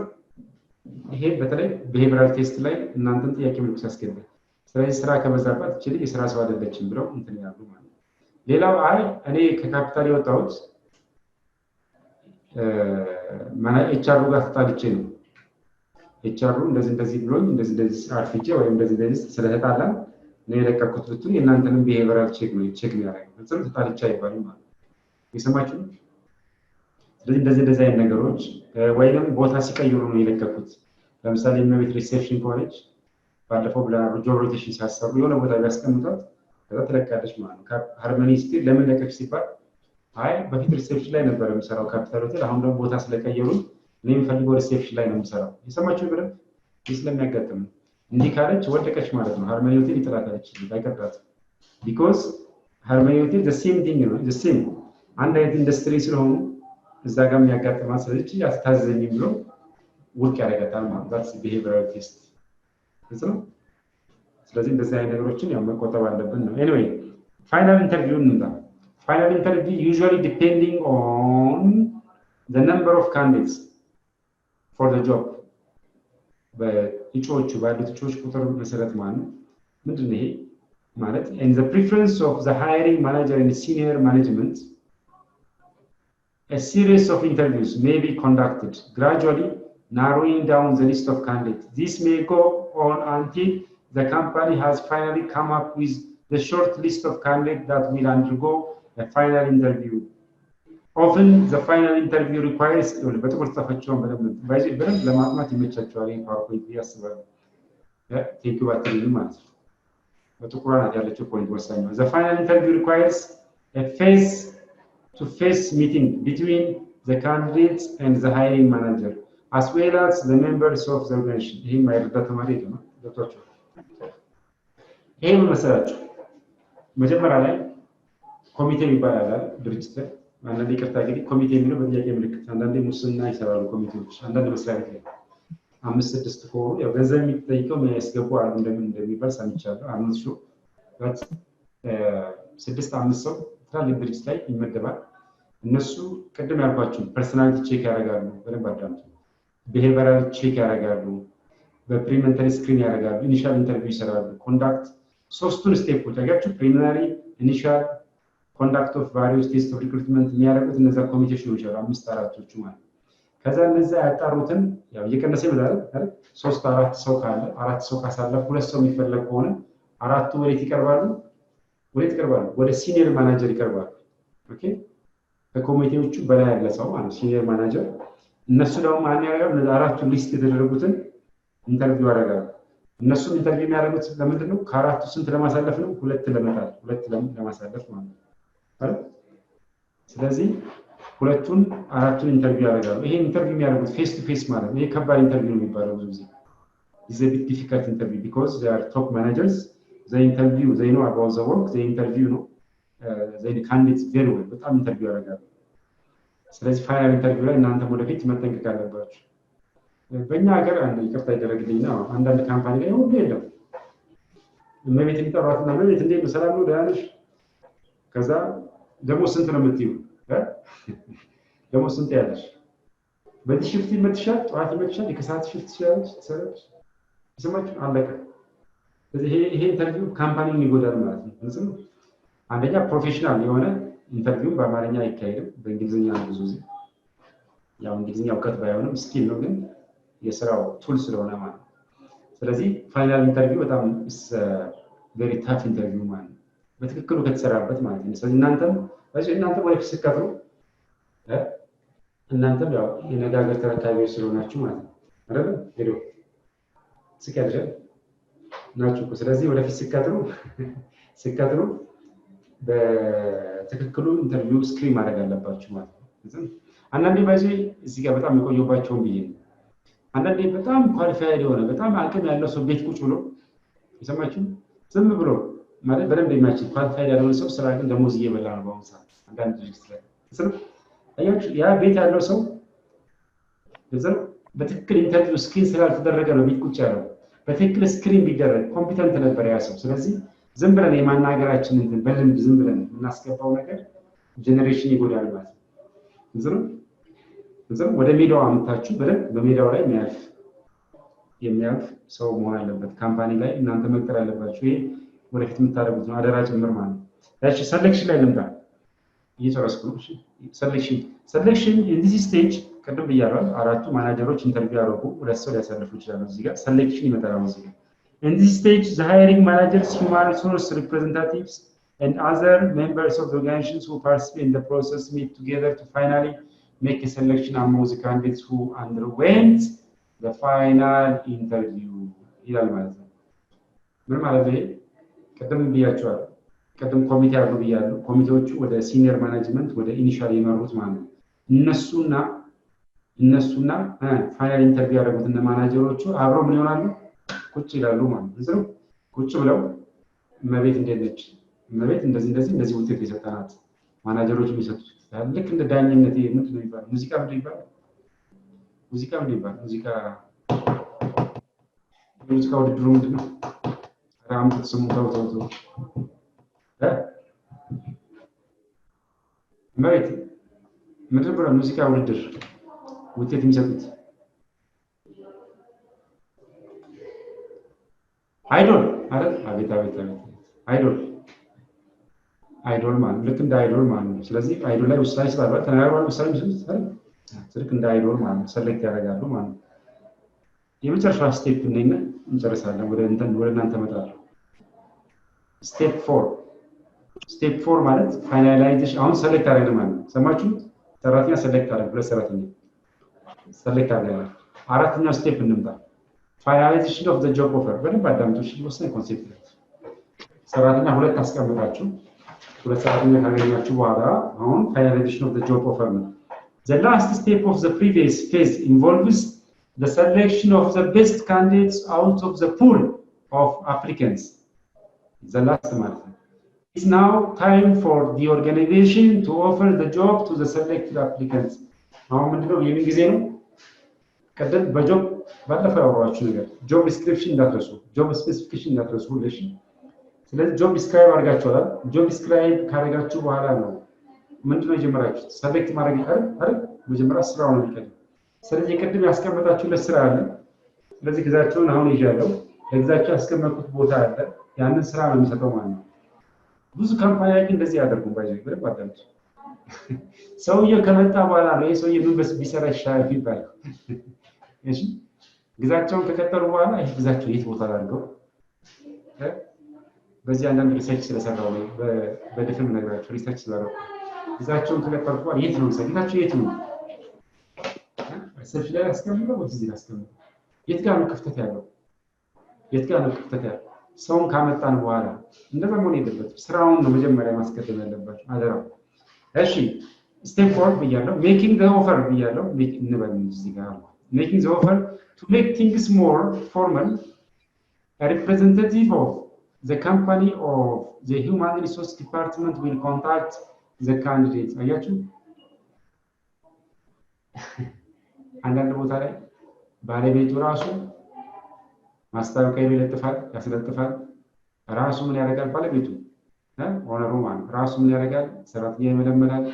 ይሄ በተለይ behavioral test ላይ እናንተን ጥያቄ መልኩ ያስገባል ስለዚህ ስራ ከበዛባት እቺ ልጅ የስራ ሰው አይደለችም ብለው እንትን ያሉ ማለት ሌላው አይ እኔ ከካፒታል የወጣሁት ማና ኤችአር ጋር ተጣልቼ ነው ኤችአር እንደዚህ ብሎኝ እንደዚህ አርፍጄ ወይ እንደዚህ ስለተጣላን ነው የለቀኩት ብትሉ የእናንተንም behavioral check ነው ያደርጋል እንትን ተጣልቻ ይባላል ማለት የሰማችሁ ስለዚህ እንደዚህ አይነት ነገሮች ወይንም ቦታ ሲቀይሩ ነው የለቀኩት ለምሳሌ የቤት ሪሴፕሽን ኮሌጅ ባለፈው ብላ ጆብ ሮቴሽን ሲያሰሩ የሆነ ቦታ ያስቀምጣት ከዛ ተለቃለች ማለት ነው ሃርመኒ ስቲል ለምን ለቀቅ ሲባል አይ በፊት ሪሴፕሽን ላይ ነበር የምሰራው ካፒታል ሆቴል አሁን ደግሞ ቦታ ስለቀየሩ እኔ የምፈልገው ሪሴፕሽን ላይ ነው የምሰራው የሰማችሁ ብለ ስለሚያጋጥም እንዲህ ካለች ወደቀች ማለት ነው ሃርመኒ ሆቴል ይጥላታለች ባይቀጣት because ሃርመኒ ሆቴል the same thing ነው the same አንድ አይነት ኢንዱስትሪ ስለሆኑ እዛ ጋር የሚያጋጥማት ስለዚህ አትታዘኝ ብሎ ውድቅ ያደርጋታል ማለት that's behavioral test ስለዚህ እንደዚህ አይነት ነገሮችን ያው መቆጠብ አለብን ነው anyway final interview እንምጣ final interview usually depending on the number of candidates for the job በእጩዎቹ ባሉት እጩዎች ቁጥር መሰረት ማለት ምንድነው ይሄ ማለት and the preference of the hiring manager and senior management a series of interviews may be conducted gradually narrowing down the list of candidates this may go on until the company has finally come up with the short list of candidates that will undergo a final interview often the final interview requires በጥቁር ተፈጭውን በደንብ ለማጥናት ይመቻቸዋል ይሄ ፓወርፖይንት ያስባል ቴንክ ዩ ባትሪ ማለት በጥቁር ናት ያለችው ፖይንት ወሳኝ ነው the final interview requires a face-to-face meeting between the candidates and the hiring manager as well as the members of the organization ይሄ ማይረዳ ተማሪ ነው ዶክተር ይሄ መሰላችሁ መጀመሪያ ላይ ኮሚቴ ይባላል ድርጅት ላይ አንዳንዴ ይቅርታ እንግዲህ ኮሚቴ የሚለው በጥያቄ ምልክት አንዳንዴ ሙስና ይሰራሉ ኮሚቴዎች አንዳንድ መስሪያ ቤት ላይ 5-6 ከሆኑ ያው ገንዘብ የሚጠይቀው የሚያስገቡ አሉ እንደሚባል ሰምቻለሁ አምስት ሹ በት 6-5 ሰው ትላልቅ ድርጅት ላይ ይመደባል እነሱ ቅድም ያልኳችሁ ፐርሰናሊቲ ቼክ ያደርጋሉ በደንብ አዳምጡ ቢሄቪራል ቼክ ያደርጋሉ በፕሪሊሚናሪ ስክሪን ያደርጋሉ ኢኒሻል ኢንተርቪው ይሰራሉ ኮንዳክት ሶስቱን ስቴፖች አያችሁ ፕሪሊሚናሪ ኢኒሻል ኮንዳክት ኦፍ ቫሪየስ ቴስት ኦፍ ሪክሩትመንት የሚያደርጉት እነዛ ኮሚቴዎች ነው ይችላል 5-4ቶቹ ማለት ከዛ እነዛ ያጣሩትን ያው እየቀነሰ ይመጣል አይደል 3-4 ሰው ካለ 4 ሰው ካሳለፈ 2 ሰው የሚፈልግ ከሆነ አራቱ ወዴት ይቀርባሉ ወደ ሲኒየር ማናጀር ይቀርባሉ ኦኬ ከኮሚቴዎቹ በላይ ያለ ሰው ማለት ሲኒየር ማናጀር እነሱ ደግሞ ማን ያደርጋሉ እነዛ አራቱ ሊስት የተደረጉትን ኢንተርቪው ያደርጋሉ እነሱ ኢንተርቪው የሚያደርጉት ለምንድን ነው ከአራቱ ስንት ለማሳለፍ ነው ሁለት ለማሳለፍ ማለት ነው አይደል ስለዚህ ሁለቱን አራቱን ኢንተርቪው ያደርጋሉ ይሄ ኢንተርቪው የሚያደርጉት ፌስ ቱ ፌስ ማለት ነው ይሄ ከባድ ኢንተርቪው ነው የሚባለው ብዙ ጊዜ is a bit difficult interview because they are top managers they interview they know about the work they interview ነው they candidates very well በጣም ኢንተርቪው ያደርጋሉ ስለዚህ ፋይናል ኢንተርቪው ላይ እናንተ ወደፊት መጠንቀቅ አለባችሁ በእኛ ሀገር አንድ ይቅርታ ይደረግልኝ ነው አንዳንድ ካምፓኒ ላይ ሁሉ የለም እመቤት የሚጠሯትና እመቤት እንዴት ነው ሰላም ነው ደህና ነሽ ከዛ ደግሞ ስንት ነው የምትይው ደግሞ ስንት ያለሽ በዚህ ሽፍት ይመጥሻል ጠዋት ይመጥሻል የከሰዓት ሽፍት ትሰራለሽ ይሰማችሁ አለቀ ስለዚህ ይሄ ኢንተርቪው ካምፓኒውን ይጎዳል ማለት ነው እንስም አንደኛ ፕሮፌሽናል የሆነ ኢንተርቪው በአማርኛ አይካሄድም በእንግሊዝኛ ነው ብዙ ጊዜ ያው እንግሊዝኛ እውቀት ባይሆንም ስኪል ነው ግን የስራው ቱል ስለሆነ ማለት ስለዚህ ፋይናል ኢንተርቪው በጣም ቬሪ ታፍ ኢንተርቪው ማለት በትክክሉ ከተሰራበት ማለት ነው ስለዚህ እናንተም ወደ ፍስከቱ እናንተም ያው የነጋገር ተረካቢዎች ስለሆናችሁ ማለት ነው አይደል ሄዶ ስከደረ ናችሁ ስለዚህ ወደ ፍስከቱ በትክክሉ ኢንተርቪው ስክሪን ማድረግ አለባችሁ ማለት ነው አንዳንዴ ባይዘይ እዚህ ጋር በጣም የቆየባቸውን ብዬ አንዳንዴ በጣም ኳሊፋይድ የሆነ በጣም አቅም ያለው ሰው ቤት ቁጭ ብሎ ይሰማችሁ ዝም ብሎ ማለት በደንብ የሚያችል ኳሊፋይድ ያለው ሰው ስራ ግን ደሞዝ እየበላ ነው በአሁኑ ሰዓት አንዳንድ ድርጅት ላይ አያችሁ ያ ቤት ያለው ሰው በትክክል ኢንተርቪው ስክሪን ስላልተደረገ ነው ቤት ቁጭ ያለው በትክክል ስክሪን ቢደረግ ኮምፒተንት ነበር ያ ሰው ስለዚህ ዝም ብለን የማናገራችን እንትን በልምድ ዝም ብለን እናስገባው ነገር ጄኔሬሽን ይጎዳል ማለት ነው ዝም ወደ ሜዳው አምጣችሁ በደንብ በሜዳው ላይ የሚያልፍ ሰው መሆን አለበት ካምፓኒ ላይ እናንተ መቅጠር አለባችሁ ይሄ ወደፊት የምታደርጉት ነው አደራ ጭምር ማለት ነው ያቺ ሰሌክሽን ላይ ልምጣ እየጨረስኩ ነው ሰሌክሽን in this stage ቅድም ብያለሁ አራቱ ማናጀሮች ኢንተርቪው ያደርጉ ሁለት ሰው ሊያሳልፉ ይችላሉ እዚህ ጋር ሰሌክሽን ይመጣል እዚህ ጋር in this stage the hiring managers human resource representatives and other members of the organizations who participate in the process meet together to finally make a selection among the candidates who underwent the final interview ይላል ማለት ነው ምን ማለት ነው ቀደም ብያቸዋል ቀደም ኮሚቴ አሉ ብያለሁ ኮሚቴዎቹ ወደ ሲኒየር ማኔጅመንት ወደ ኢኒሻል የመሩት ማለት ነው እነሱና ፋይናል ኢንተርቪው ያደረጉት እና ማናጀሮቹ አብረው ምን ይሆናሉ ቁጭ ይላሉ ማለት ነው ቁጭ ብለው እመቤት እንዴት ነች እመቤት እንደዚህ ውጤት የሰጠናት ማናጀሮቹ የሚሰጡት ልክ እንደ ዳኝነት ምንድን ነው የሚባለው ሙዚቃ ውድድሩ ምንድን ነው ራምት ስሙ ተው እመቤት ምንድን ነው ሙዚቃ ውድድር ውጤት የሚሰጡት አይዶል አይደል አቤት አይዶል ማለት ልክ እንደ አይዶል ማለት ነው ስለዚህ አይዶል ላይ ውሳኔ ስላልባ ተናግሯል ውሳኔ ይሰጣል ልክ እንደ አይዶል ማለት ሰሌክት ያደርጋሉ ማለት ነው የመጨረሻ ስቴፕ ነኝ እንጨርሳለን ወደ እናንተ መጣለሁ ስቴፕ 4 ማለት ፋይናላይዜሽን አሁን ሰሌክት አደረግን ማለት ነው ሰማችሁ ሰራተኛ ሰሌክት አደረግን ሁለት ሰራተኛ ሰሌክት አደረግን አራተኛው ስቴፕ እንምጣ finalization of the job offer በደንብ አዳምጡሽ ወሳኝ ኮንሴፕት ነው ሰራተኛ ሁለት አስቀምጣችሁ ሁለት ሰራተኛ ካገኛችሁ በኋላ አሁን finalization of the job offer ነው the last step of the previous phase involves the selection of the best candidates out of the pool of applicants the last ማለት ነው It's now time for the organization to offer the job to the selected applicants. አሁን ምንድነው የምን ጊዜ ነው? ቀደም በጆብ ባለፈው ያወራችሁ ነገር ጆብ ዲስክሪፕሽን እንዳትረሱ፣ ጆብ ስፔሲፊኬሽን እንዳትረሱ ሁለሽ። ስለዚህ ጆብ ዲስክራይብ አድርጋችኋል። ጆብ ዲስክራይብ ካደረጋችሁ በኋላ ነው ምንድነው የጀመራችሁት? ሰሌክት ማድረግ አይደል? መጀመሪያ ስራው ነው የሚቀድም። ስለዚህ ቅድም ያስቀመጣችሁለት ስራ አለ። ስለዚህ ግዛቸውን አሁን ይዣለሁ። ለግዛቸው ያስቀመጥኩት ቦታ አለ። ያንን ስራ ነው የሚሰጠው ማለት ነው። ብዙ ካምፓኒዎች እንደዚህ ያደርጉ ባይዘው ብለ ባዳምጡ። ሰውየው ከመጣ በኋላ ነው ይሄ ሰውዬ ምን ቢሰራ ይሻላል ይባላል። እሺ ግዛቸውን ከቀጠሉ በኋላ ይሄ ግዛቸው የት ቦታ አድርገው በዚህ አንዳንድ ሪሰርች ስለሰራው ነው በድፍን ነገራቸው ሪሰርች ስላደረኩ ግዛቸውን ከቀጠሉ በኋላ የት ነው ሰግታቸው የት ነው ሪሰርች ላይ አስቀምጠው ወደዚህ ላይ አስቀምጠው የት ጋር ነው ክፍተት ያለው የት ጋር ነው ክፍተት ያለው ሰውን ካመጣን በኋላ እንደዛ መሆን የለበትም። ስራውን ነው መጀመሪያ ማስቀደም ያለባቸው አደራው። እሺ ስቴፕ 4 ብያለሁ። ሜኪንግ ዘ ኦፈር ብያለሁ። እንበል እዚህ ጋር making the offer to make things more formal. A representative of the company or the human resource department will contact the candidate. አያችሁ አንዳንድ ቦታ ላይ ባለቤቱ ራሱ ማስታወቂያ ይለጥፋል፣ ያስለጥፋል። ራሱ ምን ያደርጋል? ባለቤቱ ኦነሩ ማለት ራሱ ምን ያደርጋል? ሰራተኛ ይመለመላል።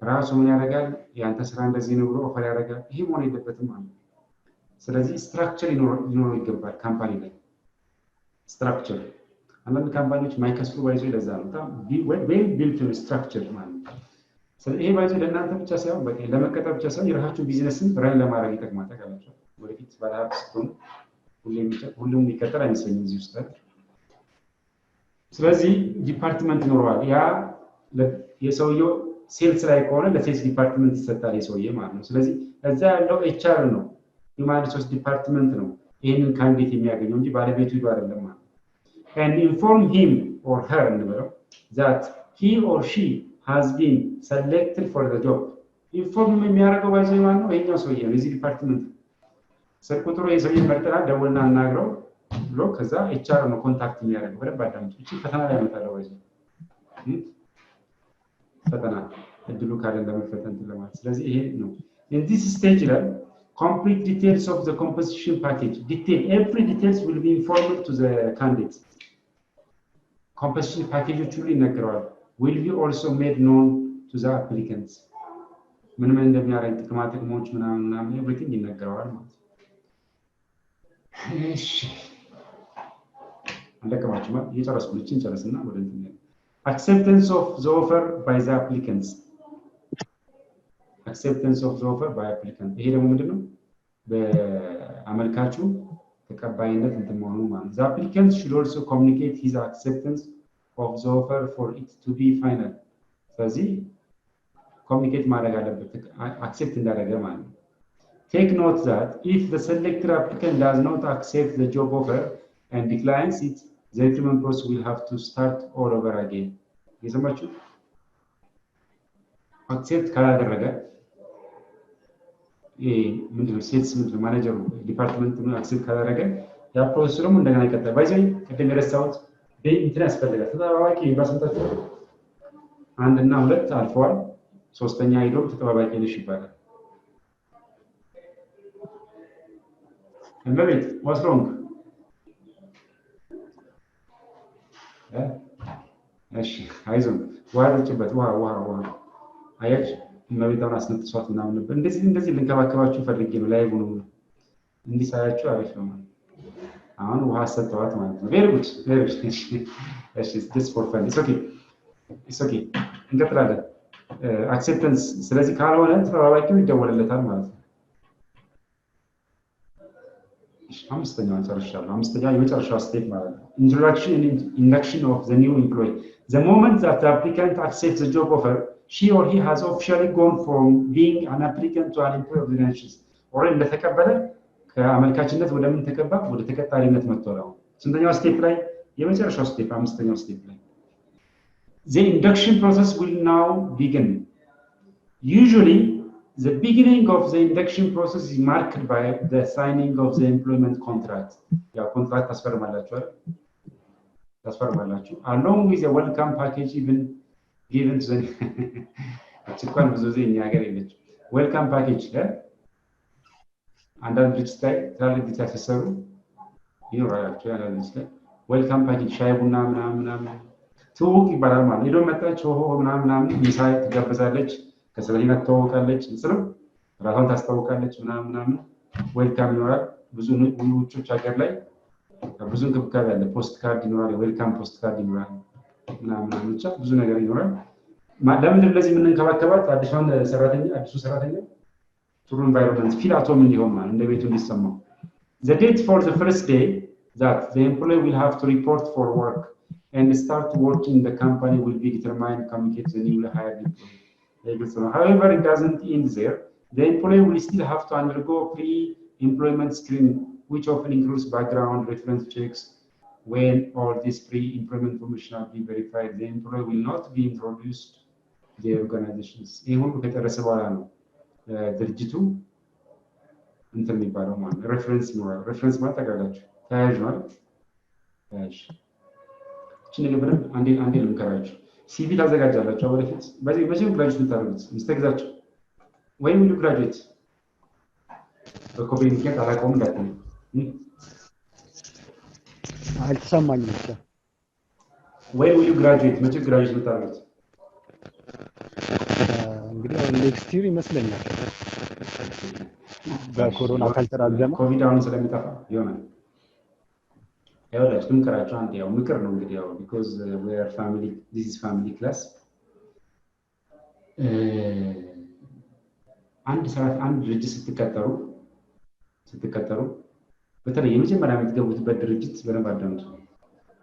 ራሱ ምን ያደርጋል? ያንተ ስራ እንደዚህ ነው ብሎ ኦፈር ያደርጋል። ይሄ መሆን የለበትም ማለት ነው። ስለዚህ ስትራክቸር ሊኖር ይገባል ካምፓኒ ላይ ስትራክቸር። አንዳንድ ካምፓኒዎች ማይከስሩ ባይዞ ለዛ ነው በጣም ዌል ቢልት ስትራክቸር ማለት ነው። ስለዚህ ይሄ ባይዞ ለእናንተ ብቻ ሳይሆን በቃ ለመቀጠር ብቻ ሳይሆን የራሳችሁን ቢዝነስን ረን ለማድረግ ይጠቅማል። ታውቃላችሁ ወደፊት ባለሀብት ስትሆኑ ሁሉም የሚቀጠል አይመስለኝም እዚህ ውስጥ። ስለዚህ ዲፓርትመንት ይኖረዋል። ያ የሰውየው ሴልስ ላይ ከሆነ ለሴልስ ዲፓርትመንት ይሰጣል የሰውዬ ማለት ነው። ስለዚህ እዛ ያለው ኤችአር ነው ሁማን ሪሶርስ ዲፓርትመንት ነው ይሄንን ካንዲዴት የሚያገኘው እንጂ ባለቤቱ ይዶ አይደለም ማለት ነው። and inform him or her እንበለው that he or she has been selected for the job. ኢንፎርም የሚያደርገው ባይዘይ ማለት ነው ይሄኛው ሰውዬ ነው የዚህ ዲፓርትመንት ስልክ ቁጥሩ የሰውዬ መርጠናል ደውልና እናግረው ብሎ ከዛ ኤችአር ነው ኮንታክት የሚያደርገው። በደንብ አዳምጡ። እቺ ፈተና ላይ መጣለው ባይዘይ ፈተና እድሉ ካለ ለመፈተን ለማለት። ስለዚህ ይሄ ነው in this stage ላይ complete details of the composition package every details will be informed to the candidate. composition package ሁሉ ይነገረዋል will be also made known to the applicants. ምን እንደሚያደርግ ጥቅሞች ምናምን everything ይነገረዋል ማለት ነው። እሺ እንደከማችሁ ማለት እየጨረስኩ ልችን ጨረስና ወደ እንትን acceptance of the offer by the applicants. acceptance of the offer by applicant ይሄ ደግሞ ምንድነው? በአመልካቹ ተቀባይነት እንደመሆኑ ማለት the applicant should also communicate his acceptance of the offer for it to be final. ስለዚህ ኮሚኒኬት ማድረግ አለበት አክሴፕት እንዳደረገ ማለት ነው። take note that if the selected applicant does not accept the job offer and declines it, the recruitment process will have to start all over again. የሰማችሁ አክሴፕት ካላደረገ ምንድነው ሴልስ ምንድነው ማኔጀሩ ዲፓርትመንት ምን አክሴፕት ካላደረገ ያ ፕሮሰስ ደግሞ እንደገና ይቀጥላል። ባይዘይ ቅድም የረሳሁት እንትን ያስፈልጋል። ተጠባባቂ ባሰንታችሁ አንድ እና ሁለት አልፈዋል። ሶስተኛ ሄዶ ተጠባባቂ ነሽ ይባላል። እመቤት what's wrong? እሺ አይዞን ዋርጭበት ውሃ አያች እመቤታውን አስነጥሷት ምናምን ነበር። እንደዚህ ልንከባከባችሁ ፈልጌ ነው። ላይ ሆኖ እንዲሳያችሁ አሪፍ ነው ማለት አሁን ውሃ ሰጥተዋት ማለት ነው። very good እሺ just for fun it's okay እንቀጥላለን። acceptance ስለዚህ ካልሆነ ተጠባባቂው ይደወልለታል ማለት ነው። አምስተኛው ጨርሻለሁ። አምስተኛው የመጨረሻው ስቴፕ ማለት ነው introduction and induction of the new employee. The moment that the applicant accepts the job offer, she or he has officially gone from being an applicant to an employee of the nations. or እንደተቀበለ ከአመልካችነት ወደ ምን ተቀባ? ወደ ተቀጣሪነት መጥቷል። ስንተኛው ስቴፕ ላይ? የመጨረሻው ስቴፕ አምስተኛው ስቴፕ ላይ the induction process will now begin. Usually the beginning of the induction process is marked by the signing of the employment contract. ያ ኮንትራክት አስፈርማላችሁ አይደል? ታስፈርማላችሁ along with a welcome package even given to the እችኳን ብዙ ጊዜ እኛ ሀገር የለች welcome package አንዳንድ ድርጅት ላይ ትላልቅ ድርጅት ያሰሰሩ ይኖራላችሁ ያለ ድርጅት ላይ welcome package ሻይ ቡና ምናምን ትውውቅ ይባላል ማለት ነው። ሄዶ መጣች ሆ ምናምን ምሳ ትጋበዛለች ከሰለኝና ትተዋወቃለች እንስለም ራሷን ታስተዋውቃለች ምናምን ዌልካም ይኖራል። ብዙ ውጮች ሀገር ላይ ብዙ እንክብካቤ አለ። ፖስት ካርድ ይኖራል፣ ዌልካም ፖስት ካርድ ይኖራል ምናምን ብቻ ብዙ ነገር ይኖራል። ለምንድን ለዚህ የምንንከባከባት አዲሱ ሰራተኛ ጥሩ ኢንቫይሮንመንት ፊል አቶም እንዲሆን ማለት እንደ ቤቱ እንዲሰማው the date for the first day that the employee will have to report for work and start working in the company will be determined communicate the newly hired employee. However, it doesn't end there. The employee will still have to undergo pre-employment screening, which often includes background reference checks. When all this pre-employment information will be verified, the employee will not be introduced to the organizations. ይህ ሁሉ ከጨረሰ በኋላ ነው ድርጅቱ እንትን የሚባለው ማለት ሬፈረንስ ይኖራል። ሬፈረንስ ማለት ታውቃላችሁ ተያያዥ ማለት ተያያዥ እቺ ነገር ብለን አንዴ ልምከራችሁ ሲቪ ታዘጋጃላችሁ ወደፊት በዚህ ግራጁዌት የምታደርጉት ምስተግዛችሁ ወይም ዩ ግራጁዌት በኮቪድ ምክንያት አላውቀውም እንዳትሉ አልተሰማኝም ብቻ ወይ ዩ ግራጁዌት መቼ ግራጁዌት የምታደርጉት እንግዲህ ኔክስት ይር ይመስለኛል በኮሮና ካልተራል ደግሞ ኮቪድ አሁን ስለሚጠፋ ይሆናል ያወላችሁ ምክራችሁ አንዴ ያው ምክር ነው እንግዲህ ያው because we are family this is family class አንድ ድርጅት ስትቀጠሩ በተለይ የመጀመሪያ የምትገቡበት ድርጅት በደንብ አዳምጡ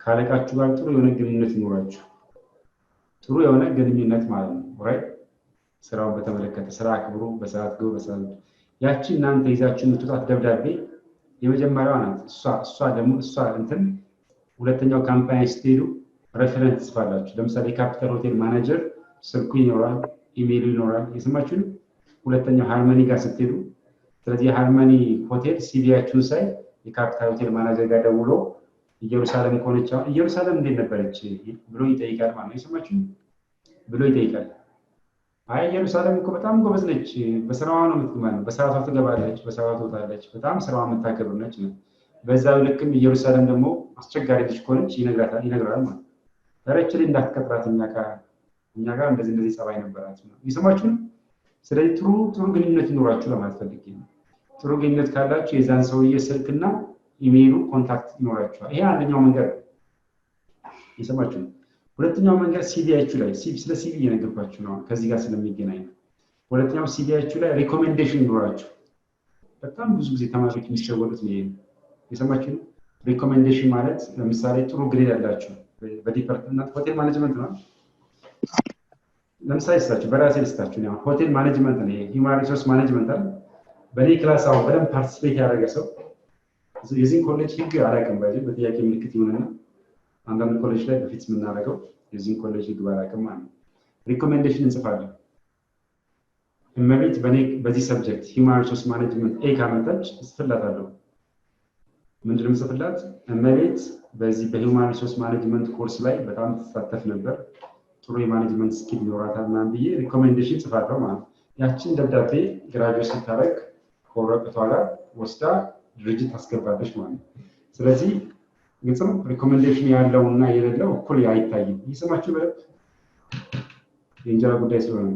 ካለቃችሁ ጋር ጥሩ የሆነ ግንኙነት ይኖራችሁ ጥሩ የሆነ ግንኙነት ማለት ነው ራይት ስራውን በተመለከተ ስራ አክብሩ በሰዓት ግቡ በሰዓት ያቺ እናንተ ይዛችሁ የምትወጣት ደብዳቤ የመጀመሪያዋ ናት እሷ እንትን ሁለተኛው ካምፓኒ ስትሄዱ ሬፈረንስ ጽፋላችሁ ለምሳሌ ካፒታል ሆቴል ማኔጀር ስልኩ ይኖራል ኢሜይሉ ይኖራል የሰማችሁ ሁለተኛው ሃርመኒ ጋር ስትሄዱ ስለዚህ ሃርመኒ ሆቴል ሲቪያችሁን ሳይ የካፒታል ሆቴል ማኔጀር ጋር ደውሎ ኢየሩሳሌም ኮነቻ ኢየሩሳሌም እንዴት ነበረች ብሎ ይጠይቃል ማለት ነው የሰማችሁ ብሎ ይጠይቃል አይ ኢየሩሳሌም እኮ በጣም ጎበዝ ነች በስራዋ ነው የምትማነው በሰዓቷ ትገባለች በሰዓቷ ትወጣለች በጣም ስራዋ የምታከብር ነች በዛው ልክም ኢየሩሳሌም ደግሞ አስቸጋሪ ልጅ ኮነች ይነግራል ማለት ተረችሊ እንዳትከብራት እኛ ጋር እንደዚህ ጸባይ ነበራት ነው ይሰማችሁ ስለዚህ ጥሩ ግንኙነት ይኖራችሁ ለማለት ፈልጌ ነው ጥሩ ግንኙነት ካላችሁ የዛን ሰውዬ ስልክና ኢሜይሉ ኮንታክት ይኖራችኋል ይሄ አንደኛው መንገድ ይሰማችሁ ሁለተኛው መንገድ ሲቪያችሁ ላይ ስለ ሲቪ እየነገርኳችሁ ነው ከዚህ ጋር ስለሚገናኝ ሁለተኛው ሲቪያችሁ ላይ ሪኮሜንዴሽን ይኖራችሁ በጣም ብዙ ጊዜ ተማሪዎች የሚሸወዱት ነው የሰማችሁ ሪኮሜንዴሽን ማለት ለምሳሌ ጥሩ ግሬድ ያላችሁ በዲፓርትመንት ሆቴል ማኔጅመንት ነው ለምሳሌ ስታችሁ በራሴ ልስታችሁ ነው ሆቴል ማኔጅመንት ነው ሂውማን ሪሶርስ ማኔጅመንት አይደል በኔ ክላስ አሁን በደንብ ፓርቲሲፔት ያደረገ ሰው የዚህ ኮሌጅ ህግ አላውቅም በጥያቄ ምልክት ይሆንና አንዳንድ ኮሌጅ ላይ በፊት የምናደርገው የዚህ ኮሌጅ ህግ ባላውቅም ማለት ሪኮሜንዴሽን እንጽፋለን እመቤት በዚህ ሰብጀክት ሂውማን ሪሶርስ ማኔጅመንት ኤ ካመጣች ጽፍላታለሁ ምንድነው ጽፍላት እመቤት በዚህ በሂውማን ሪሶርስ ማኔጅመንት ኮርስ ላይ በጣም ተሳተፍ ነበር ጥሩ የማኔጅመንት ስኪል ይኖራታል ማለት ብዬ ሪኮሜንዴሽን ጽፋለሁ ማለት ያቺን ደብዳቤ ግራጁዌት ስታደርግ ከወረቀቷ ጋር ወስዳ ድርጅት ታስገባለች ማለት ስለዚህ ግልጽ ነው ሪኮሜንዴሽን ያለውና የሌለው እኩል አይታይም ይሰማችሁ በደንብ የእንጀራ ጉዳይ ስለሆነ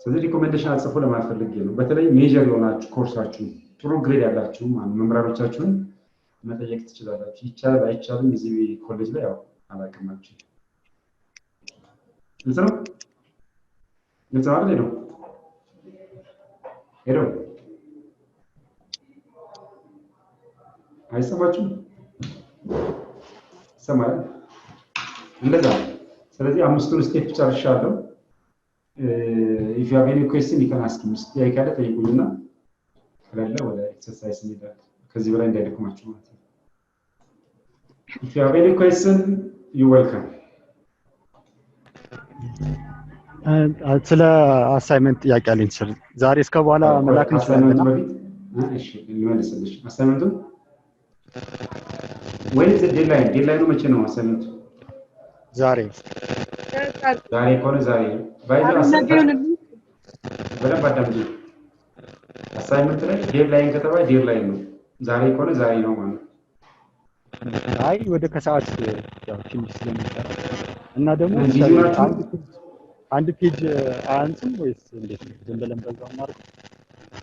ስለዚህ ሪኮሜንዴሽን አጽፎ ለማፈልግ ነው በተለይ ሜጀር የሆናችሁ ኮርሳችሁ ጥሩ ግሬድ ያላችሁ መምህራኖቻችሁን መጠየቅ ትችላላችሁ ይቻላል አይቻልም እዚህ ኮሌጅ ላይ ያው አላውቅማችሁ ግልጽ ነው አይደል ነው ሄሎ አይሰማችሁም ሰማይ እንደዛ ስለዚህ አምስቱን ስቴፕ ጨርሻለሁ if you have any question you can ask me ጥያቄ ካለ ጠይቁኝና ከሌለ ወደ ኤክሰርሳይዝ እንሄዳለን ከዚህ በላይ እንዳይደክማችሁ ማለት ነው if you have any question you welcome ስለ አሳይመንት ጥያቄ አለኝ ዛሬ እስከ በኋላ መላክ እንችላለን እሺ ልመልስልሽ አሳይመንቱ When is the deadline? Deadline መቼ ነው አሳይመንቱ? ዛሬ ዛሬ ከሆነ ዛሬ ባይዘው በደንብ አዳምጪ። አሳይመንት ላይ ዴድላይን ከተባለ ዴድላይን ነው። ዛሬ ከሆነ ዛሬ ነው ማለት ነው። አይ ወደ ከሰዓት ያው ትንሽ ስለሚቀር እና ደግሞ አንድ ፔጅ አያንስም ወይስ እንዴት ነው? ዝም ብለን በዛው ማለት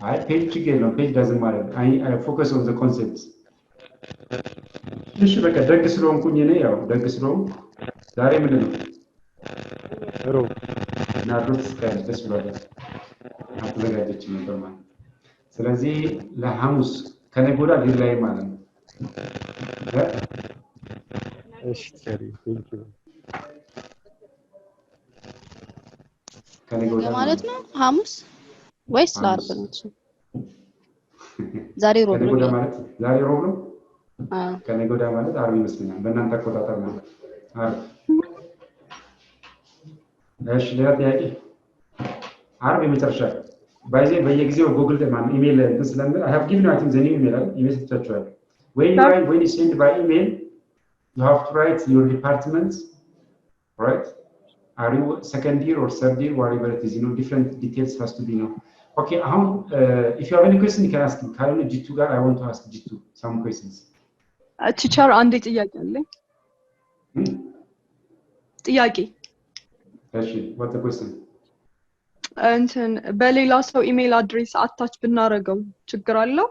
አይ ፔጅ ችግር የለውም። ፔጅ ዳዝንት ማተር። አይ ፎከስ ኦን ዘ ኮንሰፕት። እሺ በቃ ደግ ስለሆንኩኝ እኔ ያው ደግ ስለሆንኩ ዛሬ ምንድን ነው? ሮብ ናርዶስ ደስ ብሏል። አልተዘጋጀችም ነበር ማለት ነው። ስለዚህ ለሐሙስ ከነገ ወዲያ ዴድላይን ማለት ነው። እሺ ሰሪ ቴንክ ዩ ከነገ ወዲያ ማለት ነው ሐሙስ ወይስ ለአርብ ነው? ዛሬ ሮብ ነው። ከነገ ወዲያ ማለት ዛሬ ሮብ ነው። አዎ ከነገ ወዲያ ማለት አርብ ይመስለኛል በእናንተ አቆጣጠር ነው። አርብ። እሺ ሌላ ጥያቄ? አርብ የመጨረሻ ባይዜ በየጊዜው ጉግል ማን ኢሜል እንትን ስለምል I have given you I think the new email ኢሜል ሰጥቻችኋለሁ። when you send by email you have to write your department, right? Are you second year or third year, whatever it is, different details has to be known. Okay, if you have any question you can ask me. Currently G2 guy, I want to ask G2 some questions. ቲቸር አንድ ጥያቄ አለኝ። ጥያቄ እሺ what the question? እንትን በሌላ ሰው ኢሜል አድሬስ አታች ብናረገው ችግር አለው?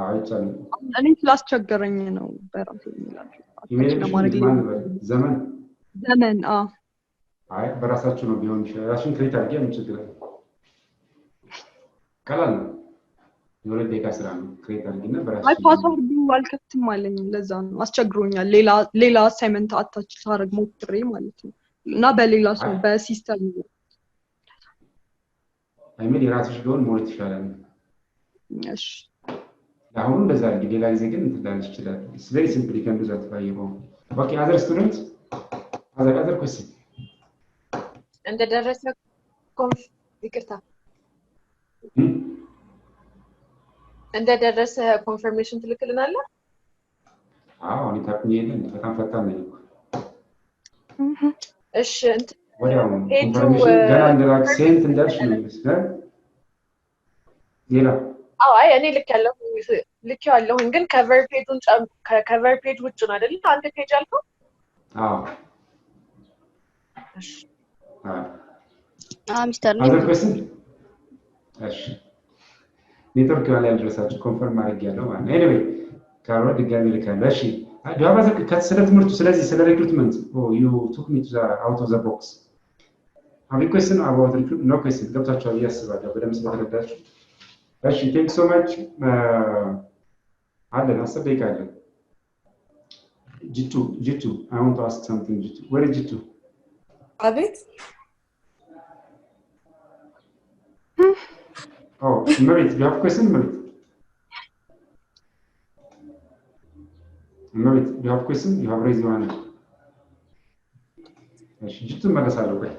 አይቻልም። እኔ ስላስቸገረኝ ነው በራሴ ኢሜል አድሬስ ኢሜል ለማድረግ ዘመን አይ በራሳችሁ ነው ቢሆን ይችላል። ራስን ክሬት አድርጌ ምን ችግር አለ? ቀላል ነው። የሁለት ደቂቃ ስራ ነው። ክሬት አድርጊና በራስሽ አይ ፓስወርዱ አልከፍትም አለኝ። ለዛ ነው አስቸግሮኛል። ሌላ አሳይመንት አታች ታረግ ሞክሬ ማለት ነው እና በሌላ ሰው በሲስተም ኢሜል የራስሽ ቢሆን ሞልት ይሻላል። እሺ አሁን እንደዛ አድርጊ። ሌላ ጊዜ ግን ትላለች ይችላል። It's very simple, you can do that by your own. Okay, other students? Other question? እንደደረሰ ይቅርታ እንደደረሰ ኮንፈርሜሽን ትልክልናለህ? አዎ እኔ ታውቂኛለሽ በጣም ፈጣን ነኝ። እሺ ወዲያው ኮንፈርሜሽን ገና እንደላክ ሴንት እንዳልሽ ነው ይመስላል። ሌላ አይ እኔ ልኬዋለሁኝ ግን ከቨር ፔጁን ከከቨር ፔጅ ውጭ ነው አይደል? አንተ ፔጅ አልከው? አዎ እሺ ሚስተር ነው question? እሺ ኔትወርክ ላይ ያልደረሳችሁ ኮንፈርም አድርጌያለሁ ማለት ነው። ኤኒዌይ ካሮ ድጋሚ ልካለሁ። እሺ ዳባ ስለ ትምህርቱ ስለዚህ ስለ ሪክሩትመንት you took me to the out of the box. Have you question about recruitment? No question. ገብታችኋል ያስባለሁ በደምብ ስለተረዳችሁ። እሺ ቴንክ ሶ ማች አለን 10 ደቂቃ አለን። G2 I want to ask something. G2 where is G2? አቤት Oh, Merit, you have a question, Merit? Merit, you have a question? You have raised your hand. እሺ G2 መለሳለሁ ቆይ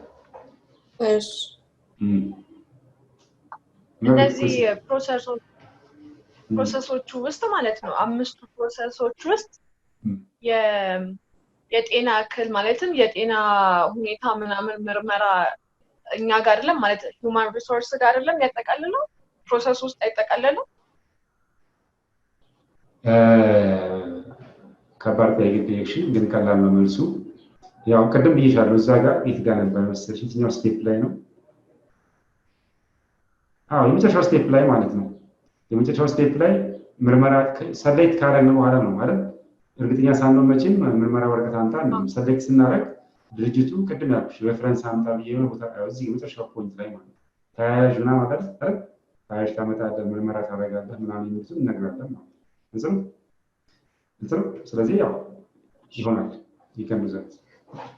እሺ እነዚህ ፕሮሰሶቹ ውስጥ ማለት ነው አምስቱ ፕሮሰሶች ውስጥ የጤና እክል ማለትም የጤና ሁኔታ ምናምን ምርመራ እኛ ጋር አይደለም ማለት ሁማን ሪሶርስ ጋር አይደለም ያጠቃልለው ፕሮሰስ ውስጥ አይጠቃልለው? ከባድ ጠይቄሽ ግን ቀላል ነው መልሱ። ያው ቅድም ብዬሻለሁ እዛ ጋር የት ጋር ነበር መሰለሽ የትኛው ስቴፕ ላይ ነው? የመጨረሻው ስቴፕ ላይ ማለት ነው። የመጨረሻው ስቴፕ ላይ ምርመራ ሰሌክት ካደረግን በኋላ ነው ማለት እርግጠኛ ሳንሆን መቼም ምርመራ ወረቀት አምጣ ነው ሰሌክት ስናደርግ ድርጅቱ ቅድም ያልኩሽ ሬፈረንስ አምጣ ብዬ ነው ቦታ እዚህ የመጨረሻው ፖይንት ላይ ማለት ተያያዥ ምናምን ማለት አይደል? ተያያዥ ታመጣለህ ምርመራ ታደርጋለህ ምናምን የሚሉትን እነግራለሁ ማለት ነው። ስለዚህ ያው ይሆናል you can do that.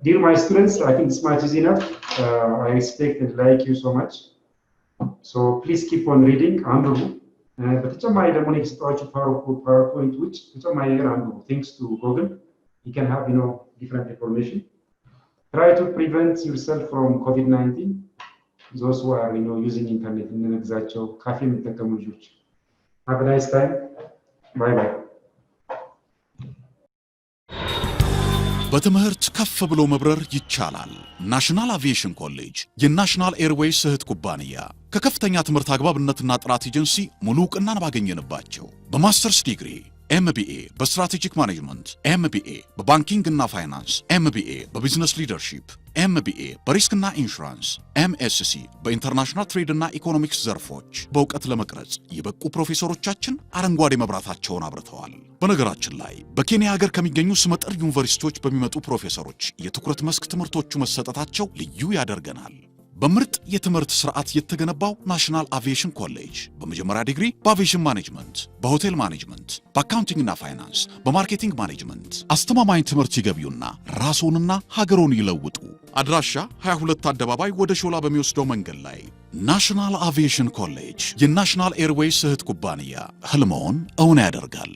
Dear my students, I think this much is enough. I respect and like you so much. So please keep on reading. አንብቡ። በተጨማሪ ደግሞ ነው የሰጣችሁ PowerPoint which ተጨማሪ ነገር አንብቡ. Thanks to Google you can have different information. Try to prevent yourself from COVID-19. Those who are using internet እንደነግዛቸው ካፌ የሚጠቀሙ ልጆች. Have a nice time. Bye bye. በትምህርት ከፍ ብሎ መብረር ይቻላል። ናሽናል አቪዬሽን ኮሌጅ የናሽናል ኤርዌይስ እህት ኩባንያ ከከፍተኛ ትምህርት አግባብነትና ጥራት ኤጀንሲ ሙሉ ዕውቅናን ባገኘንባቸው በማስተርስ ዲግሪ ኤምቢኤ በስትራቴጂክ ማኔጅመንት፣ ኤምቢኤ በባንኪንግ እና ፋይናንስ፣ ኤምቢኤ በቢዝነስ ሊደርሺፕ፣ ኤምቢኤ በሪስክና ኢንሹራንስ፣ ኤምኤስሲ በኢንተርናሽናል ትሬድ እና ኢኮኖሚክስ ዘርፎች በእውቀት ለመቅረጽ የበቁ ፕሮፌሰሮቻችን አረንጓዴ መብራታቸውን አብርተዋል። በነገራችን ላይ በኬንያ ሀገር ከሚገኙ ስመጥር ዩኒቨርሲቲዎች በሚመጡ ፕሮፌሰሮች የትኩረት መስክ ትምህርቶቹ መሰጠታቸው ልዩ ያደርገናል። በምርጥ የትምህርት ስርዓት የተገነባው ናሽናል አቪዬሽን ኮሌጅ በመጀመሪያ ዲግሪ በአቪዬሽን ማኔጅመንት፣ በሆቴል ማኔጅመንት፣ በአካውንቲንግና ፋይናንስ፣ በማርኬቲንግ ማኔጅመንት አስተማማኝ ትምህርት ይገቢውና ራስዎንና ሀገሮን ይለውጡ። አድራሻ 22 አደባባይ ወደ ሾላ በሚወስደው መንገድ ላይ። ናሽናል አቪዬሽን ኮሌጅ የናሽናል ኤርዌይስ እህት ኩባንያ ህልሞን እውን ያደርጋል።